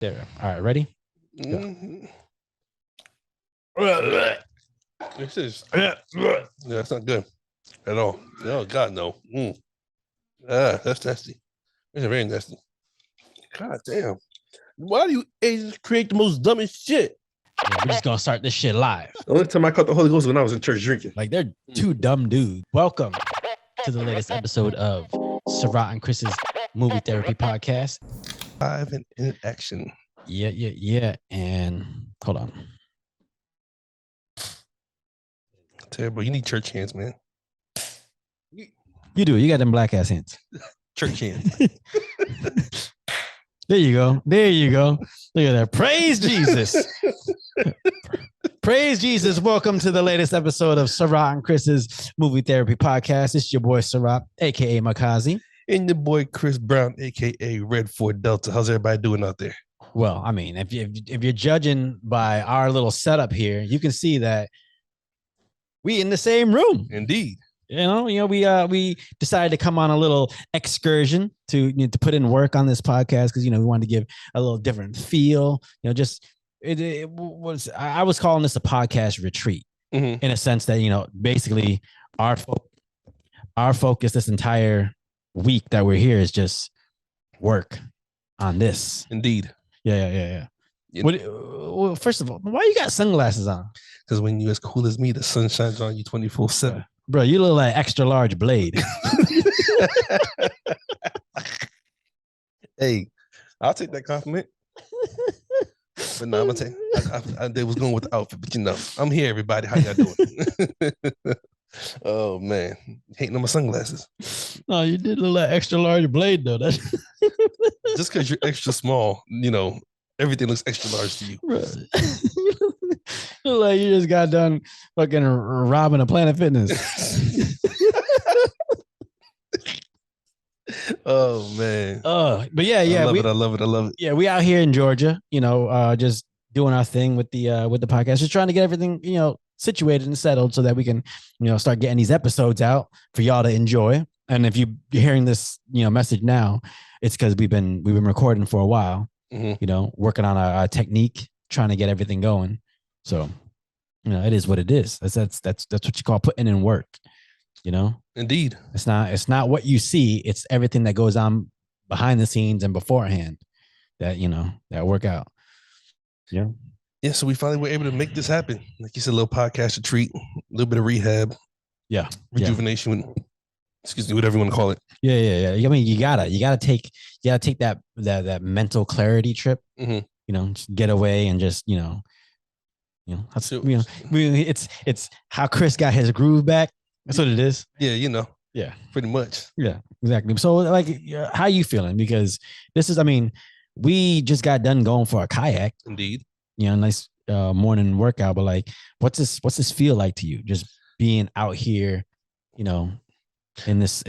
There. All right, ready? Mm-hmm. This is that's not good at all. Oh God, no. That's nasty. It's very nasty. God damn. Why do you Asians create the most dumbest shit? Yeah, we're just gonna start this shit live. The only time I caught the Holy Ghost when I was in church drinking. Like they're two dumb dudes. Welcome to the latest episode of Sarath and Chris's Movie Therapy Podcast. Live and in action. Yeah. And hold on. Terrible. You need church hands, man. You do. You got them black ass hands. Church hands. There you go. Look at that. Praise Jesus. Praise Jesus. Welcome to the latest episode of Sarath and Chris's Movie Therapy Podcast. It's your boy Sarath, aka Makazi. And your boy Chris Brown, aka Red Ford Delta. How's everybody doing out there? Well, I mean, if you're judging by our little setup here, you can see that we in the same room. Indeed. We decided to come on a little excursion to put in work on this podcast because we wanted to give a little different feel. I was calling this a podcast retreat in a sense that basically our focus this entire week that we're here is just work on this. Indeed. Yeah. Well, first of all, why you got sunglasses on? Because when you're as cool as me, the sun shines on you 24/7. Bro, you look like extra large Blade. Hey, I'll take that compliment. But no, I'm gonna take. I was going with the outfit, but I'm here, everybody. How y'all doing? Oh man, hating on my sunglasses. No, you did look like extra large Blade though. That's just because you're extra small, everything looks extra large to you. You look like you just got done fucking robbing a Planet Fitness. Oh man. But yeah. I love it. Yeah, we out here in Georgia, just doing our thing with the podcast, just trying to get everything, situated and settled so that we can, start getting these episodes out for y'all to enjoy. And if you're hearing this, message now, it's because we've been recording for a while, working on our technique, trying to get everything going. So, it is what it is. That's what you call putting in work, Indeed. It's not what you see. It's everything that goes on behind the scenes and beforehand that work out. Yeah. Yeah. So we finally were able to make this happen. Like you said, a little podcast retreat, a little bit of rehab. Yeah. Rejuvenation. Excuse me, whatever you want to call it. Yeah. I mean, you gotta take that mental clarity trip. Just get away and just it's how Chris got his groove back. That's what it is. Yeah, Yeah, pretty much. Yeah, exactly. So, how you feeling? Because we just got done going for a kayak. Indeed. Nice morning workout. But what's this feel like to you? Just being out here, in this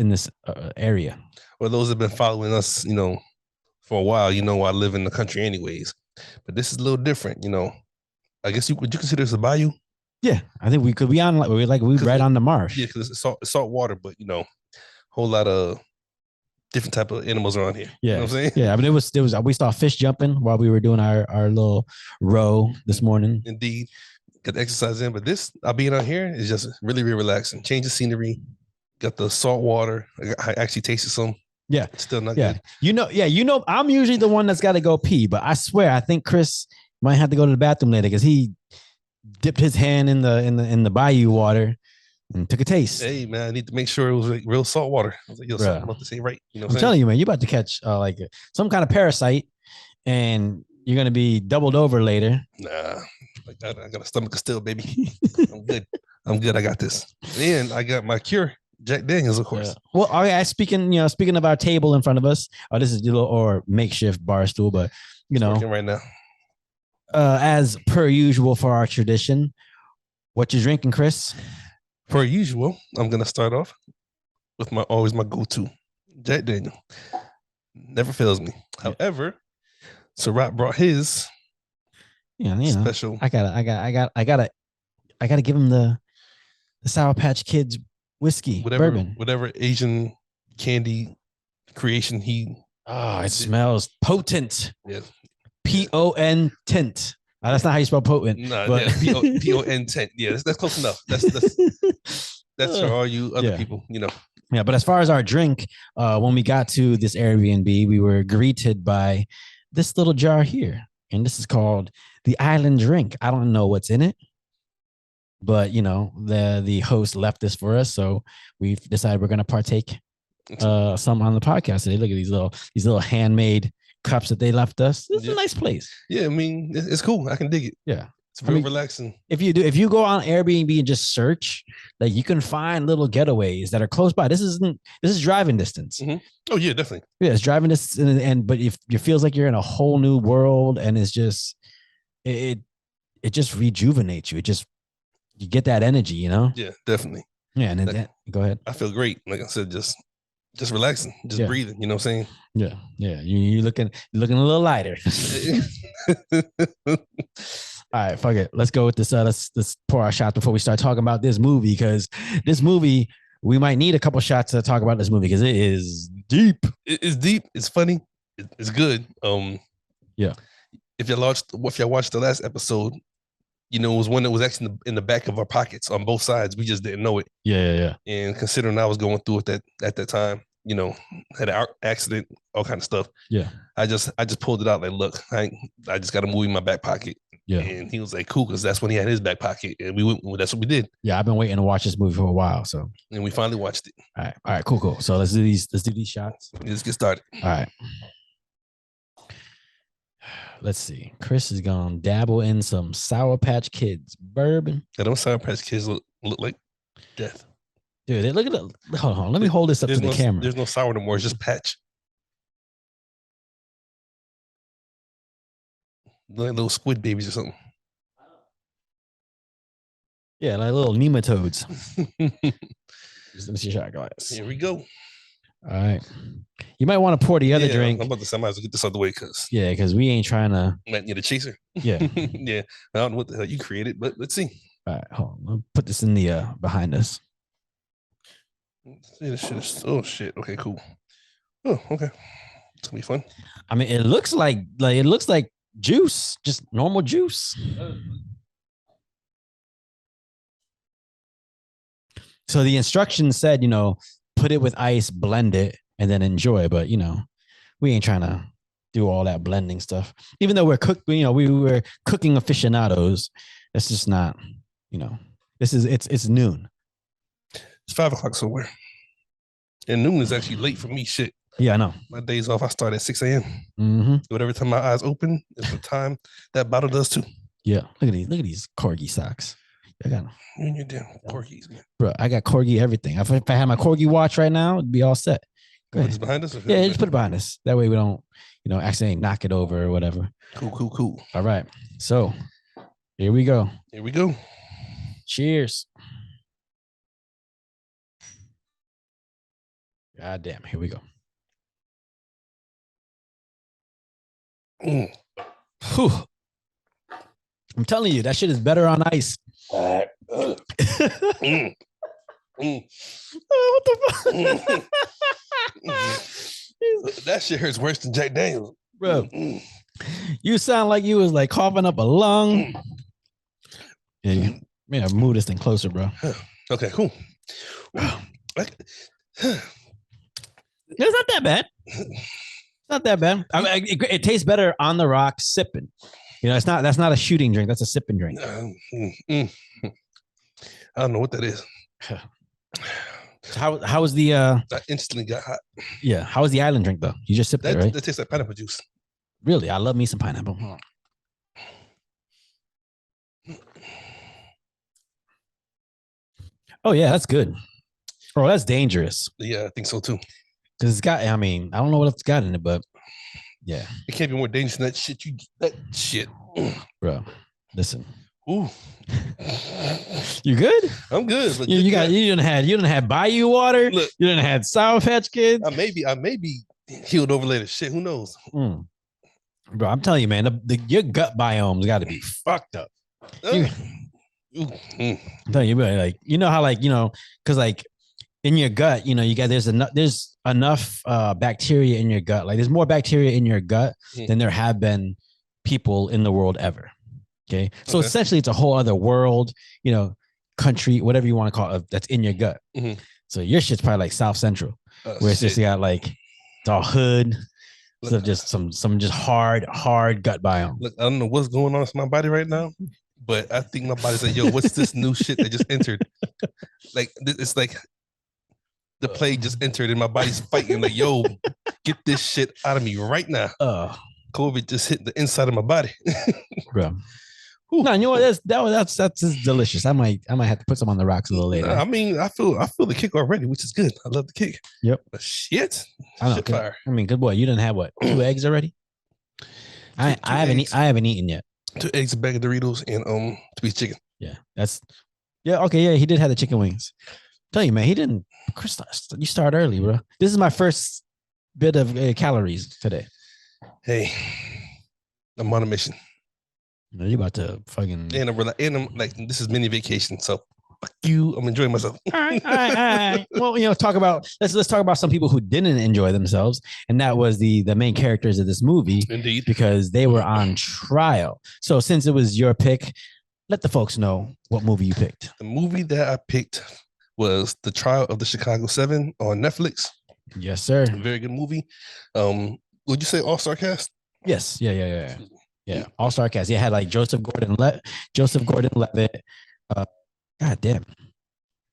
area. Well, those have been following us, for a while. I live in the country, anyways. But this is a little different. I guess would you consider this a bayou? Yeah, I think we could be on we right on the marsh. Yeah, because it's salt water, but whole lot of different type of animals around here. Yeah, you know what I'm saying? Yeah, I mean we saw fish jumping while we were doing our little row this morning. Indeed, got the exercise in, but being out here is just really, really relaxing. Change the scenery, got the salt water. I actually tasted some. Yeah, still not good. I'm usually the one that's got to go pee, but I swear I think Chris might have to go to the bathroom later because he dipped his hand in the bayou water and took a taste. Hey man, I need to make sure it was real salt water. I was like, something about to say right. I'm telling you, man, you're about to catch some kind of parasite, and you're gonna be doubled over later. Nah, I got a stomach still, baby. I'm good. I got this. And I got my cure, Jack Daniels, of course. Well, okay. Speaking of our table in front of us, this is or makeshift bar stool, but working right now. As per usual for our tradition, what you drinking, Chris? Per usual, I'm gonna start off with my go-to, Jack Daniel. Never fails me. Yeah. However, Sarath brought his special. I gotta give him the Sour Patch Kids whiskey, bourbon, whatever Asian candy creation he. Oh, it smells potent. Yeah. P-O-N tint. That's not how you spell potent. No, but... yeah, P-O-N tent. Yeah, that's close enough. That's for all you other people, you know. Yeah, but as far as our drink, when we got to this Airbnb, we were greeted by this little jar here. And this is called the Island Drink. I don't know what's in it, but you know, the host left this for us. So we've decided we're gonna partake some on the podcast today. Look at these little handmade cups that they left us. This is a nice place. Yeah, I mean, it's cool. I can dig it. Yeah. It's real relaxing. If you go on Airbnb and just search, like you can find little getaways that are close by. This is driving distance. Mm-hmm. Oh yeah, definitely. Yeah, it's driving distance, but if it feels like you're in a whole new world, and it's just it just rejuvenates you. You get that energy, you know. Yeah, definitely. Yeah, and go ahead. I feel great. Like I said, just relaxing, just breathing. You know what I'm saying? Yeah, yeah. You looking a little lighter. All right, fuck it. Let's go with this. Let's pour our shots before we start talking about this movie, because this movie, we might need a couple shots to talk about this movie because it is deep. It's deep. It's funny. It's good. Yeah. If y'all watched the last episode, you know, it was one that was actually in the back of our pockets on both sides. We just didn't know it. Yeah. And considering I was going through it at that time, you know, had an accident, all kind of stuff. Yeah. I just pulled it out like, look, I just got a movie in my back pocket. Yeah. And he was like, cool, because that's when he had his back pocket. And that's what we did. Yeah, I've been waiting to watch this movie for a while. So. And we finally watched it. All right, cool. So let's do these shots. Let's get started. All right. Let's see. Chris is gonna dabble in some Sour Patch Kids bourbon. Yeah, those Sour Patch Kids look like death. Dude, look at it. Hold on. Let me hold this up to the camera. There's no sour no more. It's just patch. Like little squid babies or something. Yeah, like little nematodes. Let me see a shot glass. Here we go. All right. You might want to pour the other drink. I'm about to say I might as well get this out of the way because we ain't trying to. Might need a chaser. Yeah. Yeah. I don't know what the hell you created, but let's see. All right, hold on. I'll put this in the behind us. See, this shit is, oh shit. Okay, cool. Oh, okay. It's gonna be fun. I mean, it looks like juice, just normal juice. So the instructions said, you know, put it with ice, blend it, and then enjoy. But you know, we ain't trying to do all that blending stuff. Even though we were cooking aficionados. That's just not, you know. It's noon. It's 5 o'clock somewhere. And noon is actually late for me. Shit. Yeah, I know. My days off, I start at 6 a.m. Mm-hmm. Whatever time my eyes open is the time that bottle does too. Yeah. Look at these corgi socks. I got them. You and your damn corgis, man. Bro, I got corgi everything. If I had my corgi watch right now, it'd be all set. Go ahead. It's behind us? Yeah, just put it behind us. That way we don't, you know, accidentally knock it over or whatever. Cool. All right. So here we go. Cheers. God damn. Here we go. Whew. I'm telling you, that shit is better on ice. Oh, what the fuck? That shit hurts worse than Jack Daniels. Bro, you sound like you was like coughing up a lung. Yeah, man, move this thing closer, bro. Okay, cool. It's not that bad. It's not that bad. I mean, it tastes better on the rocks sipping. You know, that's not a shooting drink. That's a sipping drink. I don't know what that is. So how was the? I instantly got hot. Yeah, how was the island drink though? You just sipped it, right? That tastes like pineapple juice. Really, I love me some pineapple. Hold on. Oh yeah, that's good. Oh, that's dangerous. Yeah, I think so too. Because it's got. I mean, I don't know what it's got in it, but yeah, it can't be more dangerous than that shit. That shit, bro. Listen. Ooh. You good? I'm good. But you didn't have Bayou water. Look, you didn't have Sour Patch Kids. I may be healed over later. Shit, who knows? Bro, I'm telling you, man, your gut biome's got to be fucked up. I'm telling you, like, you know how, like, you know, because like in your gut, you know, there's enough bacteria in your gut. Like, there's more bacteria in your gut than there have been people in the world ever. Okay. So essentially it's a whole other world, country, whatever you want to call it, that's in your gut. Mm-hmm. So your shit's probably like South Central, where it's just got like it's all hood. So just some just hard gut biome. Look, I don't know what's going on with my body right now, but I think my body's like, yo, what's this new shit that just entered? Like it's like the plague just entered and my body's fighting. Like, yo, get this shit out of me right now. COVID just hit the inside of my body. Bro. No, you know what? That's just delicious. I might have to put some on the rocks a little later. I mean, I feel the kick already, which is good. I love the kick. Yep. But shit. I know. Fire. I mean, good boy. You didn't have what? 2 eggs already? I haven't eaten yet. 2 eggs, a bag of Doritos, and 2 pieces chicken. Yeah. Okay. Yeah, he did have the chicken wings. Tell you, man, he didn't. Chris, you start early, bro. This is my first bit of calories today. Hey, I'm on a mission. You about to fucking and I'm like, this is mini vacation, so fuck you. I'm enjoying myself. All right. Well, let's talk about some people who didn't enjoy themselves, and that was the main characters of this movie. Indeed, because they were on trial. So since it was your pick, let the folks know what movie you picked. The movie that I picked was The Trial of the Chicago 7 on Netflix. Yes, sir. Very good movie. Would you say all-star cast? Yes. Yeah. All-star cast. Yeah, had like Joseph Gordon-Levitt. God damn.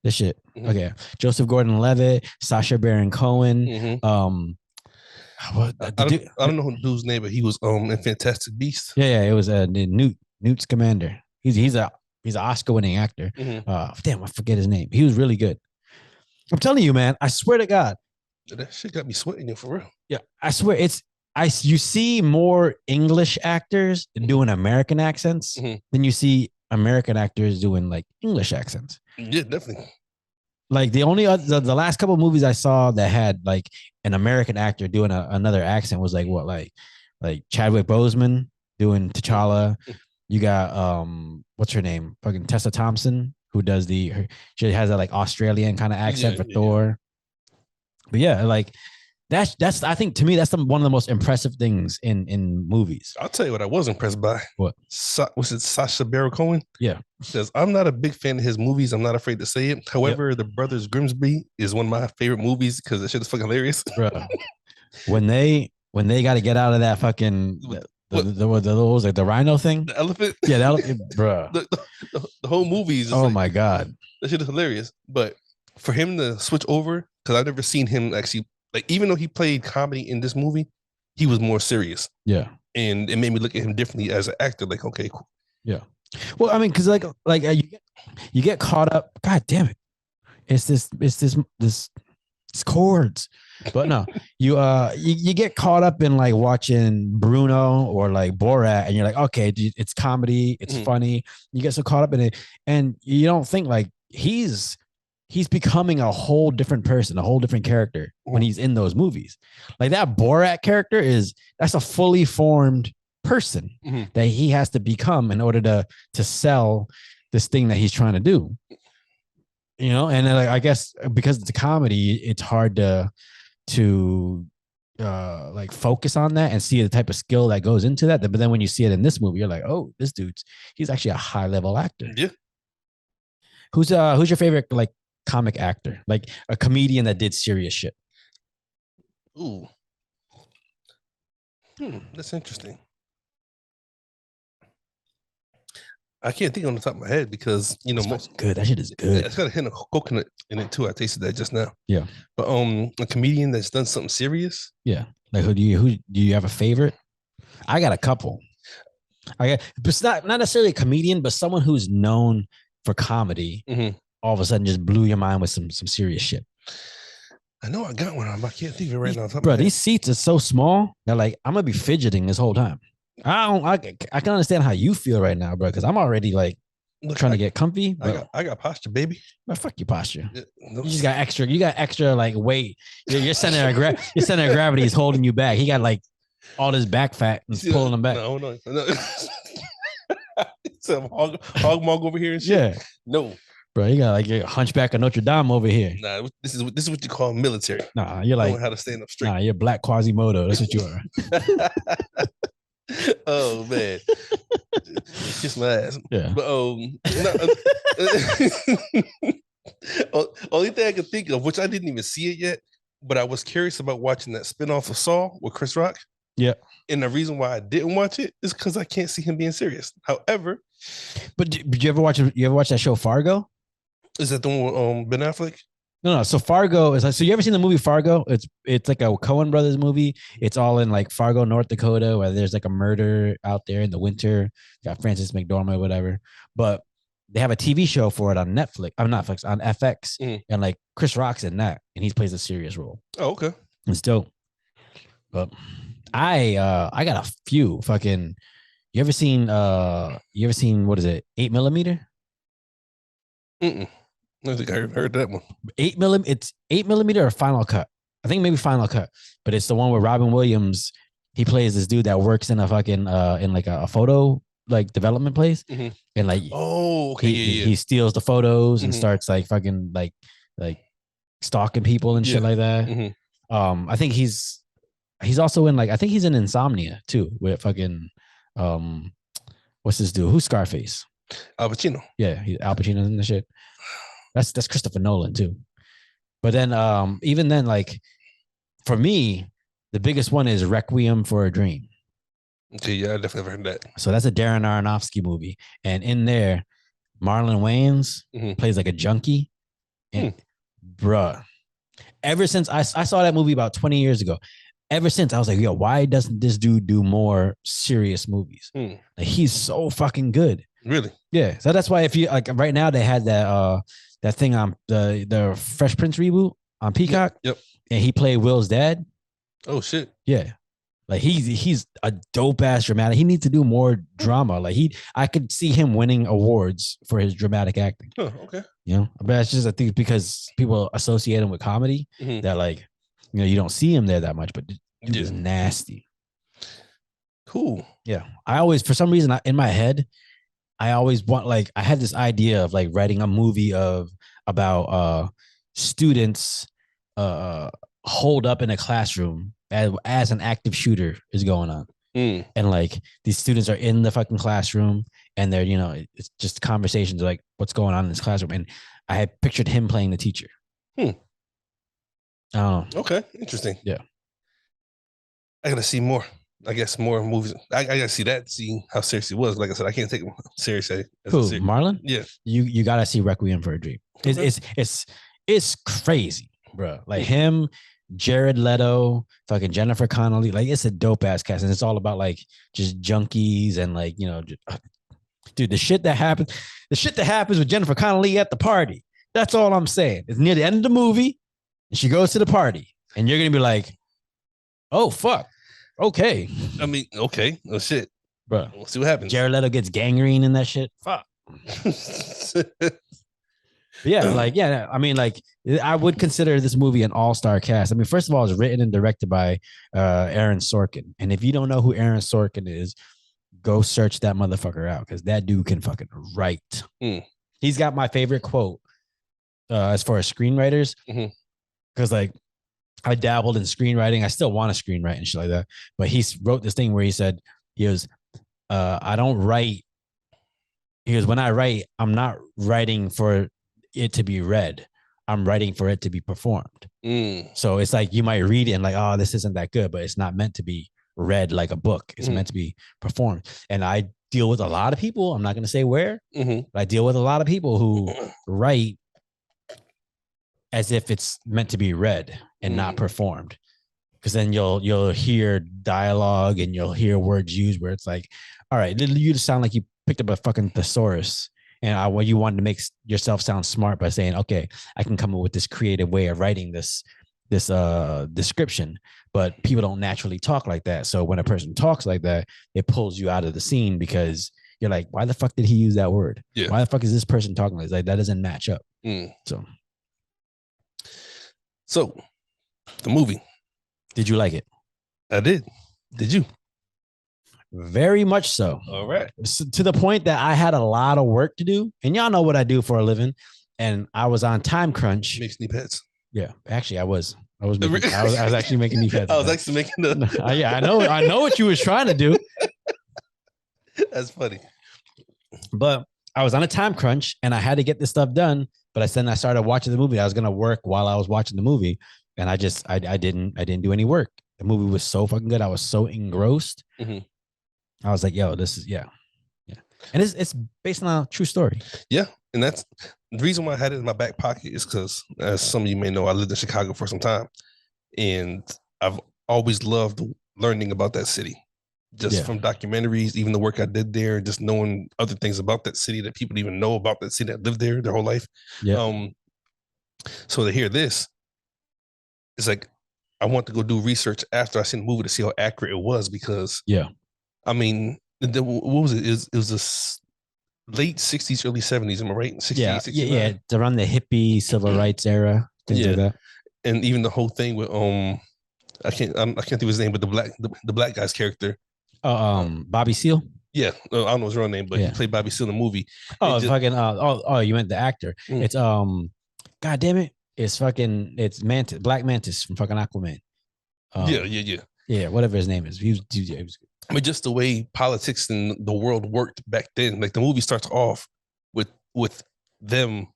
This shit. Mm-hmm. Okay. Joseph Gordon-Levitt, Sacha Baron Cohen. Mm-hmm. I don't know who the dude's name, but he was in Fantastic Beasts. Yeah. It was Newt Scamander. He's an Oscar-winning actor. Mm-hmm. Damn, I forget his name. He was really good. I'm telling you, man. I swear to God. That shit got me sweating for real. Yeah, I swear you see more English actors doing American accents than you see American actors doing like English accents. Yeah, definitely. Like the only the last couple of movies I saw that had like an American actor doing another accent was like what, like Chadwick Boseman doing T'Challa. You got what's her name? Fucking Tessa Thompson, who does she has a like Australian kind of accent for Thor. But yeah, like that's I think to me that's one of the most impressive things in movies. I'll tell you what I was impressed by. What? Was it Sacha Baron Cohen? Yeah. Says I'm not a big fan of his movies. I'm not afraid to say it. However, The Brothers Grimsby is one of my favorite movies because that shit is fucking hilarious. Bro, when they got to get out of that fucking the rhino thing, the elephant. Yeah, the elephant, bro. The whole movie is. Oh my god, that shit is hilarious. But for him to switch over, because I've never seen him actually. Like, even though he played comedy in this movie, he was more serious. Yeah. And it made me look at him differently as an actor. Like, okay, cool. Yeah. Well, I mean, because like you get caught up. God damn it. It's chords. But no, you get caught up in like watching Bruno or like Borat, and you're like, okay, it's comedy, it's funny. You get so caught up in it, and you don't think like he's becoming a whole different person, a whole different character when he's in those movies. Like that Borat character that's a fully formed person that he has to become in order to sell this thing that he's trying to do. And then, like, I guess because it's a comedy, it's hard to like focus on that and see the type of skill that goes into that. But then when you see it in this movie, you're like, oh, he's actually a high level actor. Yeah. Who's your favorite like comic actor, like a comedian that did serious shit? Ooh. That's interesting. I can't think on the top of my head because most good. That shit is good. It's got a hint of coconut in it too. I tasted that just now. Yeah. But a comedian that's done something serious. Yeah. Like who do you have a favorite? I got a couple. It's not necessarily a comedian, but someone who's known for comedy. All of a sudden just blew your mind with some serious shit. I know I got one. I can't think of it right now. Bro, these seats are so small that like I'm gonna be fidgeting this whole time. I can understand how you feel right now, bro, because I'm already like trying to get comfy. I got posture, baby. But fuck your posture. You just got extra. You got extra like weight. Your center of gravity is holding you back. He got like all this back fat and pulling him back. No. Some hog mog over here and shit. Yeah. No. Bro, you got like a hunchback of Notre Dame over here. Nah, this is what you call military. Nah, you're like how to stand up straight. Nah, you're Black Quasimodo. That's what you are. Oh man, kiss my ass. Yeah. But only thing I can think of, which I didn't even see it yet, but I was curious about watching that spinoff of Saw with Chris Rock. Yeah. And the reason why I didn't watch it is because I can't see him being serious. However, but did you ever watch that show Fargo? is that the one with Ben Affleck? No. So Fargo is like, so you ever seen the movie Fargo? It's like a Coen Brothers movie. It's all in like Fargo, North Dakota, where there's like a murder out there in the winter. Got Francis McDormand, whatever. But they have a TV show for it on Netflix. I'm not Netflix, on FX, and like Chris Rock's in that, and he plays a serious role. Oh, okay. And still, but I got a few fucking. You ever seen what is it? 8mm? I think I heard that one. 8mm. It's 8mm or Final Cut. I think maybe Final Cut, but it's the one where Robin Williams. He plays this dude that works in a fucking in like a photo like development place, and like he steals the photos and starts like fucking like stalking people and shit like that. I think he's also in like I think he's in Insomnia too with fucking what's this dude? Who's Scarface? Al Pacino. Yeah, Al Pacino's in the shit. That's Christopher Nolan too. But then even then, like for me, the biggest one is Requiem for a Dream. Okay, yeah, I definitely heard that. So that's a Darren Aronofsky movie, and in there, Marlon Wayans plays like a junkie. And bruh, ever since I saw that movie about 20 years ago, ever since I was like, yo, why doesn't this dude do more serious movies? Like he's so fucking good. Really? Yeah. So that's why if you like right now they had that thing on the Fresh Prince reboot on Peacock. Yep. And he played Will's dad. Oh shit. Yeah. Like he's a dope ass dramatic. He needs to do more drama. Like I could see him winning awards for his dramatic acting. Oh, okay. You know, but it's just I think because people associate him with comedy that like you don't see him there that much, but dude is nasty. Cool. Yeah. I always for some reason in my head, I always want like I had this idea of like writing a movie about students hold up in a classroom as an active shooter is going on. And like these students are in the fucking classroom and they're, it's just conversations like what's going on in this classroom. And I had pictured him playing the teacher. I don't know. Okay. Interesting. Yeah. I gotta see more. I guess more movies. I gotta see how serious he was. Like I said, I can't take him seriously. Who, Marlon? Yeah. You gotta see Requiem for a Dream. It's crazy, bro. Like him, Jared Leto, fucking Jennifer Connelly. Like it's a dope ass cast, and it's all about like just junkies and like dude, the shit that happens with Jennifer Connelly at the party. That's all I'm saying. It's near the end of the movie, and she goes to the party, and you're gonna be like, oh fuck, okay. I mean, okay, oh shit, bro. We'll see what happens. Jared Leto gets gangrene in that shit. Fuck. Yeah, like, yeah, I mean, like, I would consider this movie an all-star cast. I mean, first of all, it's written and directed by Aaron Sorkin. And if you don't know who Aaron Sorkin is, go search that motherfucker out because that dude can fucking write. He's got my favorite quote as far as screenwriters. Because, like, I dabbled in screenwriting. I still want to screenwrite and shit like that. But he wrote this thing where he said, I don't write. He goes, when I write, I'm not writing for it to be read. I'm writing for it to be performed. So it's like you might read it and like, oh, this isn't that good, but it's not meant to be read like a book. It's meant to be performed. And I deal with a lot of people. I'm not going to say where, but I deal with a lot of people who write as if it's meant to be read and not performed. Because then you'll hear dialogue and you'll hear words used where it's like, all right, you just sound like you picked up a fucking thesaurus. And you wanted to make yourself sound smart by saying, okay, I can come up with this creative way of writing this description, but people don't naturally talk like that. So when a person talks like that, it pulls you out of the scene because you're like, why the fuck did he use that word? Yeah. Why the fuck is this person talking like that? That doesn't match up. So the movie. Did you like it? I did. Did you? Very much so. All right. So, to the point that I had a lot of work to do, and y'all know what I do for a living, and I was on time crunch. Makes knee pads. Yeah, actually, I was actually making knee pads. I was actually making yeah, I know what you was trying to do. That's funny. But I was on a time crunch and I had to get this stuff done. But I started watching the movie. I was gonna work while I was watching the movie, and I didn't do any work. The movie was so fucking good. I was so engrossed. Mhm. I was like, yo, this is yeah. And it's based on a true story. Yeah, and that's the reason why I had it in my back pocket is because, as some of you may know, I lived in Chicago for some time, and I've always loved learning about that city, just from documentaries, even the work I did there, just knowing other things about that city that people even know about that city that lived there their whole life. Yeah. So to hear this, it's like I want to go do research after I seen the movie to see how accurate it was because I mean, what was it? It was a late 60s, early 70s. Am I right? 68, 69? Yeah. It's around the hippie civil rights era, things like that. And even the whole thing with I can't think of his name, but the black guy's character. Bobby Seale. Yeah, I don't know his real name, but he played Bobby Seale in the movie. Oh, fucking you meant the actor. It's God damn it. It's Mantis, Black Mantis from fucking Aquaman. Yeah, whatever his name is. He was good. I mean, just the way politics and the world worked back then. Like the movie starts off with them.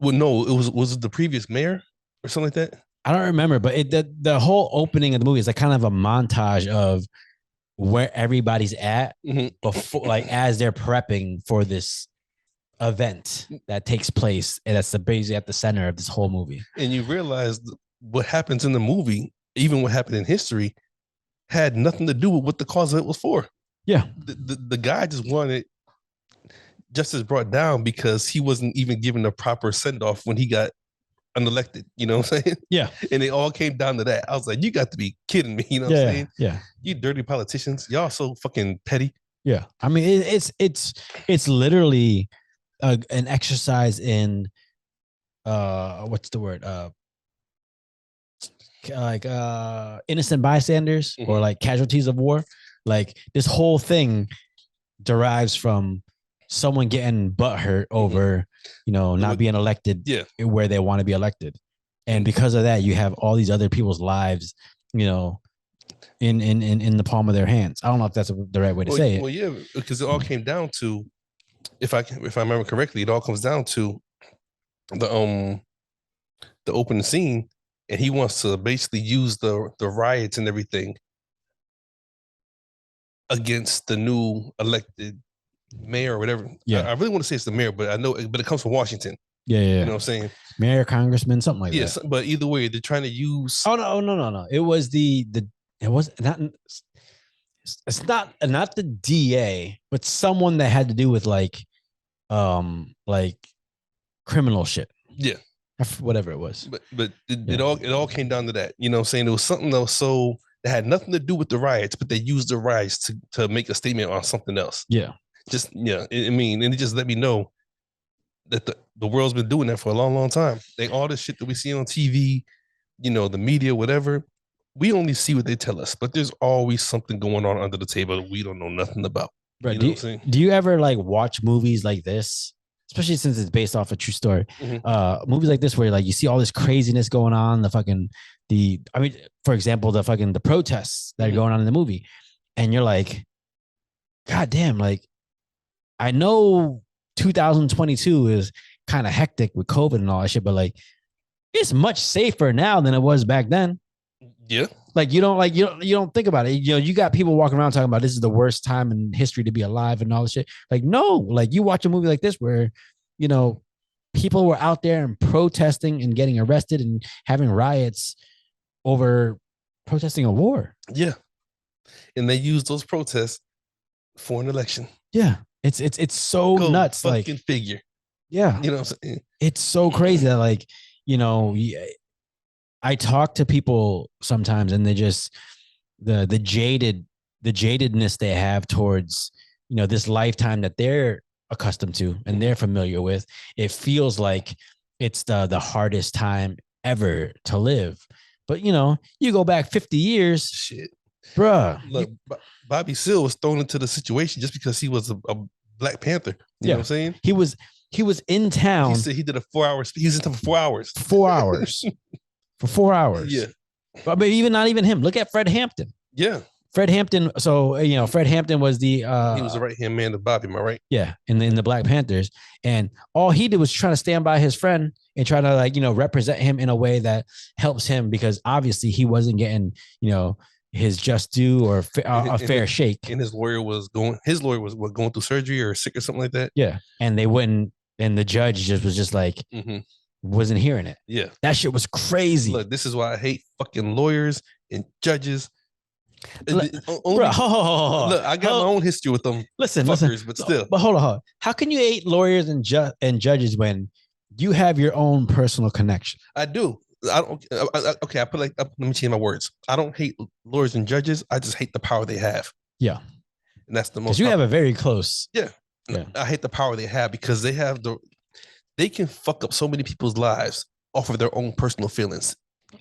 Well, no, was it the previous mayor or something like that? I don't remember, but the whole opening of the movie is like kind of a montage of where everybody's at before, like as they're prepping for this event that takes place, and that's basically at the center of this whole movie. And you realize what happens in the movie, even what happened in history, had nothing to do with what the cause of it was for. Yeah, the guy just wanted justice brought down because he wasn't even given a proper send off when he got unelected. You know what I'm saying? Yeah. And it all came down to that. I was like, you got to be kidding me. You know what I'm saying? Yeah. You dirty politicians, y'all so fucking petty. Yeah. I mean, it's literally an exercise in what's the word? Like innocent bystanders or like casualties of war. Like this whole thing derives from someone getting butthurt over, not being elected where they want to be elected. And because of that, you have all these other people's lives, in the palm of their hands. I don't know if that's the right way to say it. Well, yeah, because it all came down to, if I remember correctly, it all comes down to the opening scene, and he wants to basically use the riots and everything against the new elected mayor or whatever. Yeah, I really want to say it's the mayor, but I know, but it comes from Washington. Yeah. You know what I'm saying? Mayor, congressman, something like that. Yes, but either way, they're trying to use. Oh no! It was it was not. It's not the DA, but someone that had to do with like criminal shit. Yeah, whatever it was. But it all came down to that. You know what I'm saying? It was something else. So that had nothing to do with the riots, but they used the riots to make a statement on something else. Yeah. I mean, and it just let me know that the world's been doing that for a long, long time. Like all the shit that we see on TV, the media, whatever, we only see what they tell us, but there's always something going on under the table that we don't know nothing about. Right. Do you ever like watch movies like this, especially since it's based off a true story? Movies like this where like you see all this craziness going on, for example, the protests that are going on in the movie, and you're like, God damn, like I know 2022 is kind of hectic with COVID and all that shit, but like it's much safer now than it was back then. Yeah. Like you don't think about it. You got people walking around talking about this is the worst time in history to be alive and all this shit. Like, no, like you watch a movie like this where, people were out there and protesting and getting arrested and having riots over protesting a war. Yeah. And they use those protests for an election. Yeah. It's so nuts. Fucking like figure. Yeah. You know what I'm saying? It's so crazy that like, I talk to people sometimes and they just the jadedness they have towards, this lifetime that they're accustomed to and they're familiar with. It feels like it's the hardest time ever to live. But, you go back 50 years. Shit. Bruh. Look, Bobby Seale was thrown into the situation just because he was a Black Panther. You know what I'm saying? He was in town. He said he did a 4 hour. He was in town for 4 hours. 4 hours. For 4 hours. Yeah. But even not even him. Look at Fred Hampton. Yeah. Fred Hampton. So Fred Hampton was the he was the right hand man to Bobby. Am I right? Yeah, in the Black Panthers, and all he did was trying to stand by his friend and try to represent him in a way that helps him, because obviously he wasn't getting his just due or a fair shake. And his lawyer was going through surgery or sick or something like that. Yeah, and they wouldn't, and the judge was just like wasn't hearing it. Yeah, that shit was crazy. Look, this is why I hate fucking lawyers and judges. Look, look, I got my own history with them. Listen, but still. But hold on. How can you hate lawyers and judges when you have your own personal connection? I do. I don't. Okay, let me change my words. I don't hate lawyers and judges. I just hate the power they have. Yeah, and that's the most. Because you have a very close. Yeah. I hate the power they have, because they can fuck up so many people's lives off of their own personal feelings,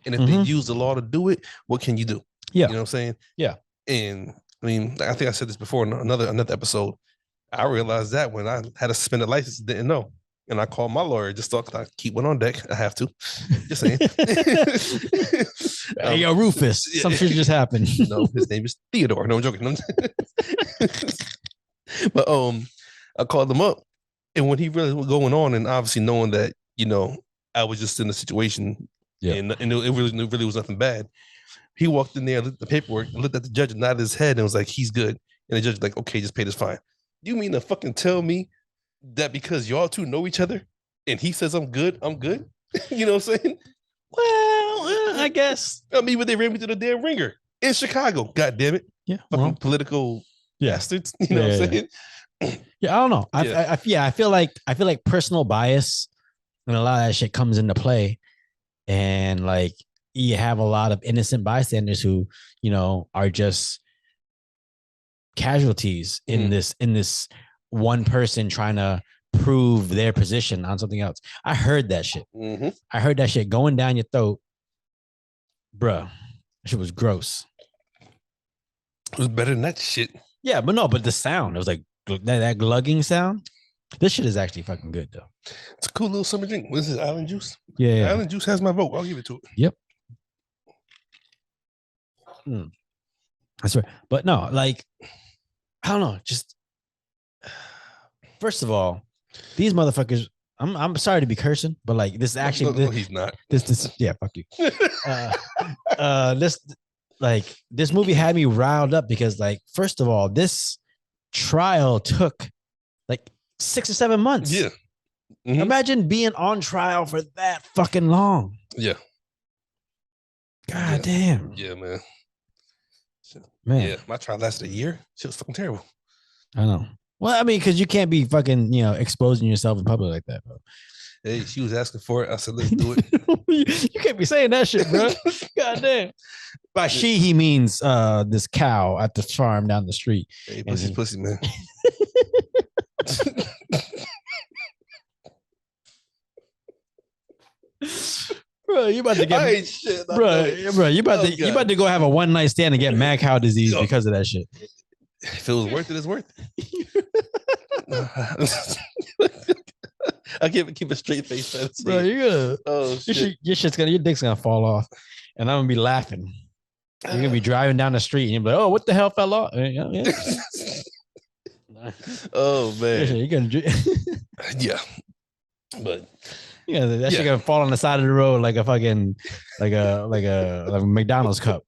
and if they use the law to do it, what can you do? Yeah, you know what I'm saying. Yeah, and I mean, I think I said this before in another episode. I realized that when I had a suspended license, didn't know. And I called my lawyer, just thought I keep one on deck. I have to. Just saying. Hey, yo, Rufus. Some shit just happened. No, his name is Theodore. No, I'm joking. But I called him up, and when he really was going on, and obviously knowing that I was just in a situation, and it really was nothing bad. He walked in there, looked at the paperwork, looked at the judge, and nodded his head, and was like, "He's good." And the judge was like, "Okay, just pay this fine." You mean to fucking tell me that because y'all two know each other and he says I'm good, I'm good? You know what I'm saying? Well, I guess. I mean, when they ran me to the damn ringer in Chicago, god damn it. Yeah. Fucking political bastards. You know what I'm saying? Yeah, I don't know. I feel like personal bias and a lot of that shit comes into play. And like you have a lot of innocent bystanders who, are just casualties in this one person trying to prove their position on something else. I heard that shit. I heard that shit going down your throat. Bruh, that shit was gross. It was better than that shit. Yeah, but the sound, it was like that glugging sound. This shit is actually fucking good though. It's a cool little summer drink. What is this, Island Juice? Yeah. Island Juice has my vote. I'll give it to it. Yep. That's right. But no, like, I don't know. Just first of all, these motherfuckers. I'm sorry to be cursing, but like this actually. No, he's not. This yeah. Fuck you. This movie had me riled up because like first of all, this trial took like 6 or 7 months. Yeah. Imagine being on trial for that fucking long. Yeah. God damn. Yeah, man. Man. Yeah, my trial lasted a year. Shit was fucking terrible. I know. Well, I mean, because you can't be fucking, exposing yourself in public like that, bro. Hey, she was asking for it. I said, let's do it. You can't be saying that shit, bro. God damn. By she, he means this cow at the farm down the street. Hey, pussy, man. Bro, you about to get shit, bro, you about to go have a one night stand and get mad cow disease because of that shit. If it was worth it, it's worth it. I can't keep a straight face. Bro, you're gonna shit. your dick's gonna fall off, and I'm gonna be laughing. You're gonna be driving down the street and you're like, "Oh, what the hell fell off?" Yeah. Oh man, you're gonna yeah, but. Yeah, that shit gonna fall on the side of the road like a fucking like a McDonald's cup.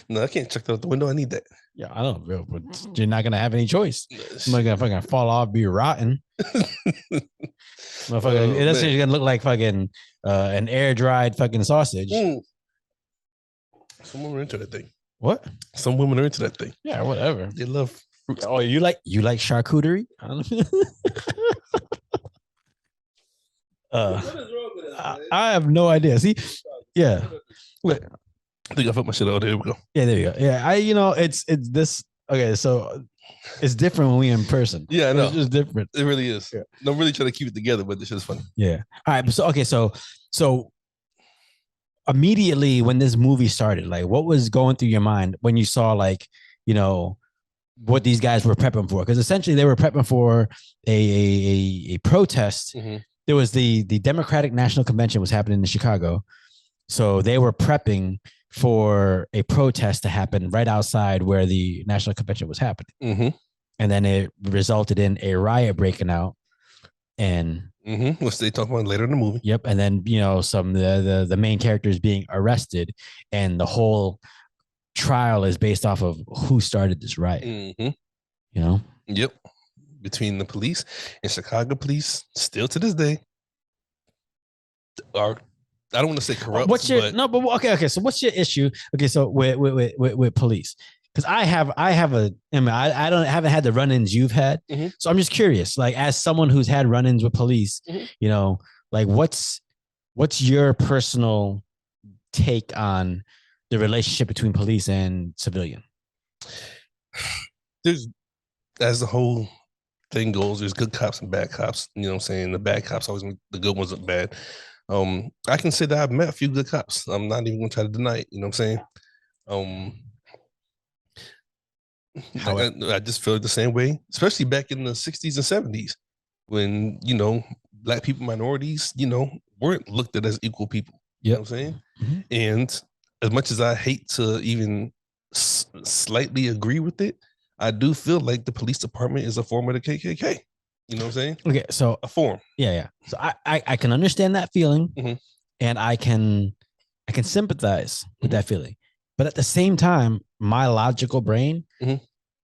No, I can't check that out the window. I need that. Yeah, I know, bro, but you're not gonna have any choice. Somebody's gonna fucking fall off, be rotten. Motherfucker, that's gonna look like fucking an air dried fucking sausage. Some women are into that thing. What? Some women are into that thing. Yeah, whatever. They love fruits. Oh, you like charcuterie? I don't know. What is wrong with that, I have no idea. See, yeah. I think I put my shit out. There we go. Yeah, there you go. Yeah, it's this. Okay, so it's different when we in person. Yeah, I know. It's just different. It really is. Yeah. I'm really trying to keep it together, but this shit is funny. Yeah. All right. So immediately when this movie started, like, what was going through your mind when you saw, like, what these guys were prepping for? Because essentially they were prepping for a protest. There was the Democratic National Convention was happening in Chicago, So they were prepping for a protest to happen right outside where the national convention was happening. Mm-hmm. And then it resulted in a riot breaking out. And which they talk about later in the movie. Yep. And then, some the main characters being arrested, and the whole trial is based off of who started this riot. Mm-hmm. Yep. Between the police and Chicago police, still to this day, are, I don't want to say corrupt. Okay. So what's your issue? Okay, so with police, because I haven't had the run-ins you've had, so I'm just curious. Like, as someone who's had run-ins with police, like what's your personal take on the relationship between police and civilian? There's, as the whole thing goes, there's good cops and bad cops. You know what I'm saying? The bad cops always make the good ones look bad. I can say that I've met a few good cops. I'm not even gonna try to deny it. You know what I'm saying? I just feel the same way, especially back in the 60s and 70s, when black people, minorities, weren't looked at as equal people. You know what I'm saying? Mm-hmm. And as much as I hate to even slightly agree with it, I do feel like the police department is a form of the KKK. You know what I'm saying? Okay, so a form. Yeah. So I can understand that feeling, and I can sympathize with that feeling, but at the same time, my logical brain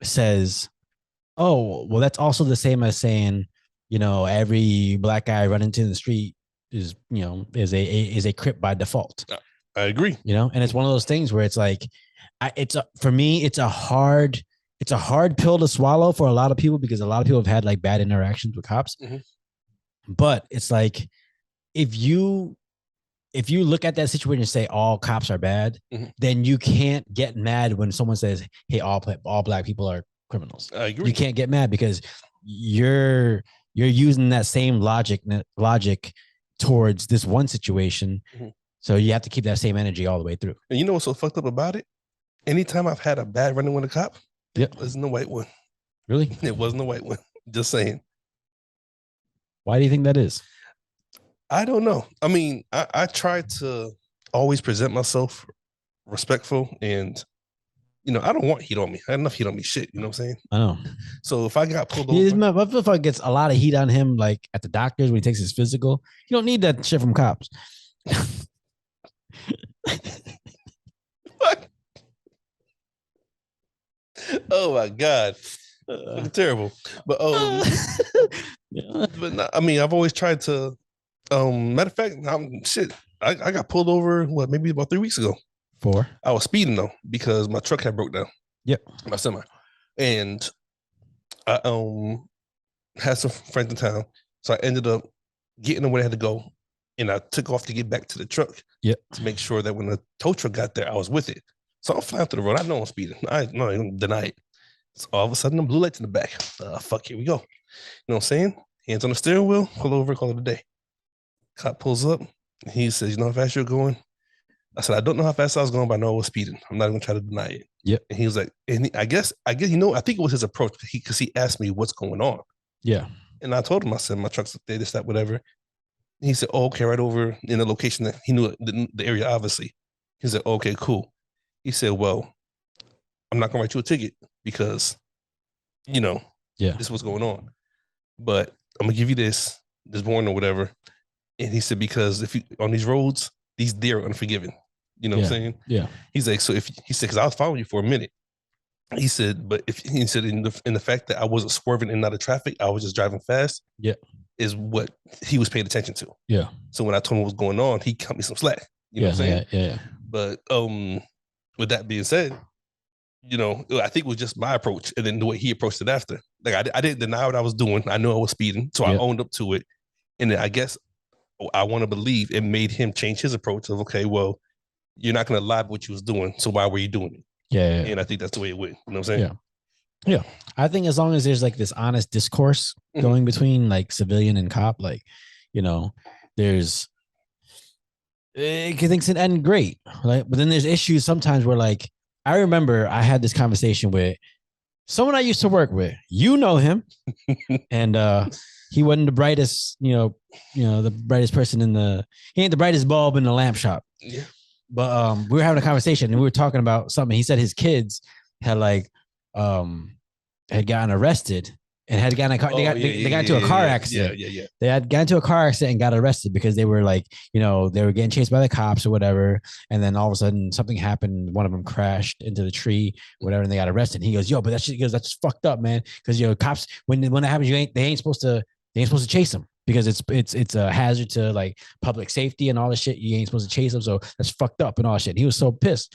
says, "Oh, well, that's also the same as saying, every black guy running into the street is a Crip by default." I agree. And it's one of those things where it's like, for me, it's a hard pill to swallow for a lot of people, because a lot of people have had like bad interactions with cops. But it's like, if you look at that situation and say all cops are bad, then you can't get mad when someone says, "Hey, all black people are criminals." I agree. You can't get mad because you're using that same logic towards this one situation. So you have to keep that same energy all the way through. And you know what's so fucked up about it? Anytime I've had a bad run-in with a cop, it wasn't the white one. Really? It wasn't the white one. Just saying. Why do you think that is? I don't know. I mean, I try to always present myself respectful, and I don't want heat on me. I had enough heat on me. Shit, you know what I'm saying? I know. So if I got pulled over, my motherfucker gets a lot of heat on him, like at the doctors when he takes his physical. You don't need that shit from cops. What? Oh my God. Terrible. But but not, I mean, I've always tried to matter of fact, I got pulled over maybe about 3 weeks ago. I was speeding though, because my truck had broke down. Yep. My semi. And I had some friends in town. So I ended up getting to where I had to go. And I took off to get back to the truck. Yep. To make sure that when the tow truck got there, I was with it. So I'm flying through the road. I know I'm speeding. I don't deny it. So all of a sudden, I'm blue lights in the back. Fuck, here we go. You know what I'm saying? Hands on the steering wheel, pull over, call it a day. Cop pulls up. He says, "You know how fast you're going?" I said, "I don't know how fast I was going, but I know I was speeding. I'm not even trying to deny it." Yep. And he was like, I guess, I think it was his approach, because he asked me what's going on. Yeah. And I told him, I said, "My truck's up there, this, that, whatever." He said, "Oh, okay, right over in the location that he knew the area, obviously." He said, "Okay, cool." He said, "Well, I'm not gonna write you a ticket because, this is what's going on. But I'm gonna give you this warning or whatever." And he said, "Because if you on these roads, these deer are unforgiving." You know what I'm saying? Yeah. He's like, "So because I was following you for a minute." He said, "But he said in the fact that I wasn't swerving in and out of traffic, I was just driving fast." Yeah. Is what he was paying attention to. Yeah. So when I told him what was going on, he cut me some slack. You know what I'm saying? Yeah. But with that being said, I think it was just my approach, and then the way he approached it after. Like I didn't deny what I was doing. I knew I was speeding, so I owned up to it. And then I guess I want to believe it made him change his approach of, okay, well, you're not going to lie about what you was doing, so why were you doing it? Yeah. And I think that's the way it went. You know what I'm saying? Yeah. I think as long as there's like this honest discourse going between like civilian and cop, like, there's things can end great, right? But then there's issues sometimes where, like, I remember I had this conversation with someone I used to work with. You know him, and he wasn't the brightest, the brightest person he ain't the brightest bulb in the lamp shop. Yeah. But we were having a conversation and we were talking about something. He said his kids had like had gotten arrested and had gotten a car. They got into a car accident. Yeah. They had gotten into a car accident and got arrested because they were like, they were getting chased by the cops or whatever. And then all of a sudden something happened. One of them crashed into the tree, whatever, and they got arrested. And he goes, "Yo, but that's just fucked up, man. Because cops when that happens, they ain't supposed to chase them." Because it's a hazard to like public safety and all this shit. You ain't supposed to chase them, so that's fucked up and all that shit. He was so pissed.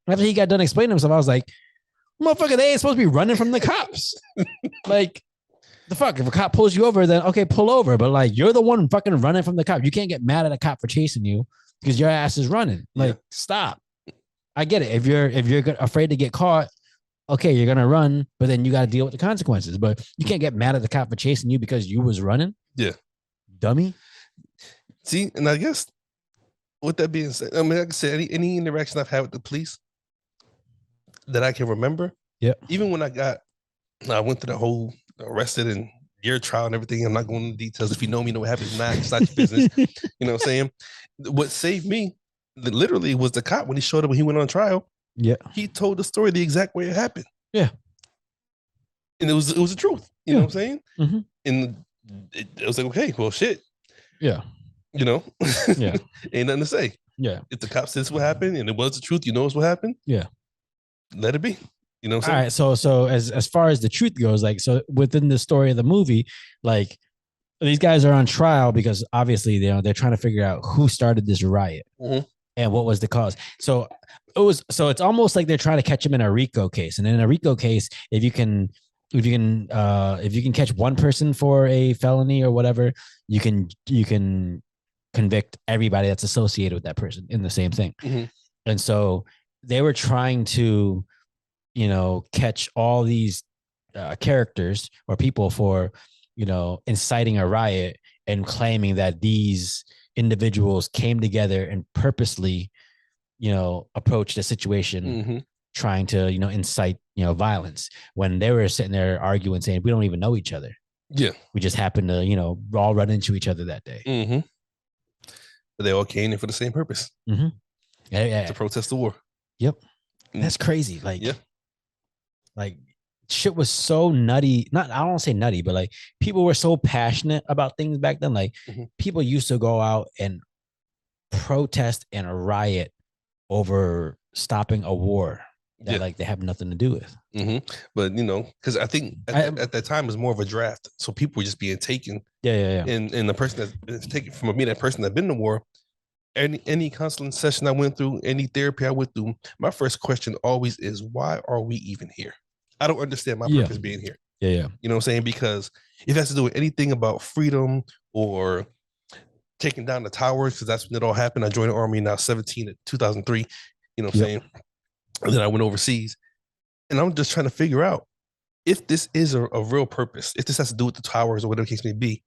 After he got done explaining himself, I was like, "Motherfucker, they ain't supposed to be running from the cops." Like, the fuck? If a cop pulls you over, then okay, pull over. But like, you're the one fucking running from the cop. You can't get mad at a cop for chasing you because your ass is running. Like, stop. I get it. If you're afraid to get caught, okay, you're gonna run, but then you got to deal with the consequences. But you can't get mad at the cop for chasing you because you was running. Yeah. Dummy. See, and I guess with that being said, I mean, like I said, any interaction I've had with the police that I can remember, even when I went through the whole arrested and year trial and everything. I'm not going into details. If you know me, you know what happens. It's not your business. You know what I'm saying? What saved me literally was the cop when he showed up when he went on trial. Yeah, he told the story the exact way it happened. Yeah, and it was the truth. You know what I'm saying? Mm-hmm. And it was like, okay, well, shit. Yeah. Yeah. Ain't nothing to say. Yeah. If the cop says what happened and it was the truth, it's what happened. Yeah. Let it be. You know what I'm saying? All right. So as far as the truth goes, like, so within the story of the movie, like, these guys are on trial because obviously they're trying to figure out who started this riot and what was the cause. So it's almost like they're trying to catch him in a RICO case. And in a RICO case, if you can catch one person for a felony or whatever, you can convict everybody that's associated with that person in the same thing. Mm-hmm. And so they were trying to, catch all these characters or people for, inciting a riot and claiming that these individuals came together and purposely, approached a situation trying to, incite, violence, when they were sitting there arguing, saying, we don't even know each other. Yeah. We just happened to, all run into each other that day. Mm-hmm. But they all came in for the same purpose. Mm-hmm. Yeah. To protest the war. Yep. That's crazy. Like, yeah. Like, shit was so nutty. I don't want to say nutty, but like, people were so passionate about things back then. Like, people used to go out and protest and riot over stopping a war that like they have nothing to do with. But because I think at that time it was more of a draft, so people were just being taken. Yeah. And the person that's taken from me, that person that been in the war, any counseling session I went through, any therapy I went through, my first question always is, why are we even here? I don't understand my purpose being here. Yeah. You know what I'm saying? Because if it has to do with anything about freedom or taking down the towers, because that's when it all happened. I joined the army now 17 at 2003. You know what I'm saying? And then I went overseas. And I'm just trying to figure out if this is a real purpose, if this has to do with the towers or whatever the case may be.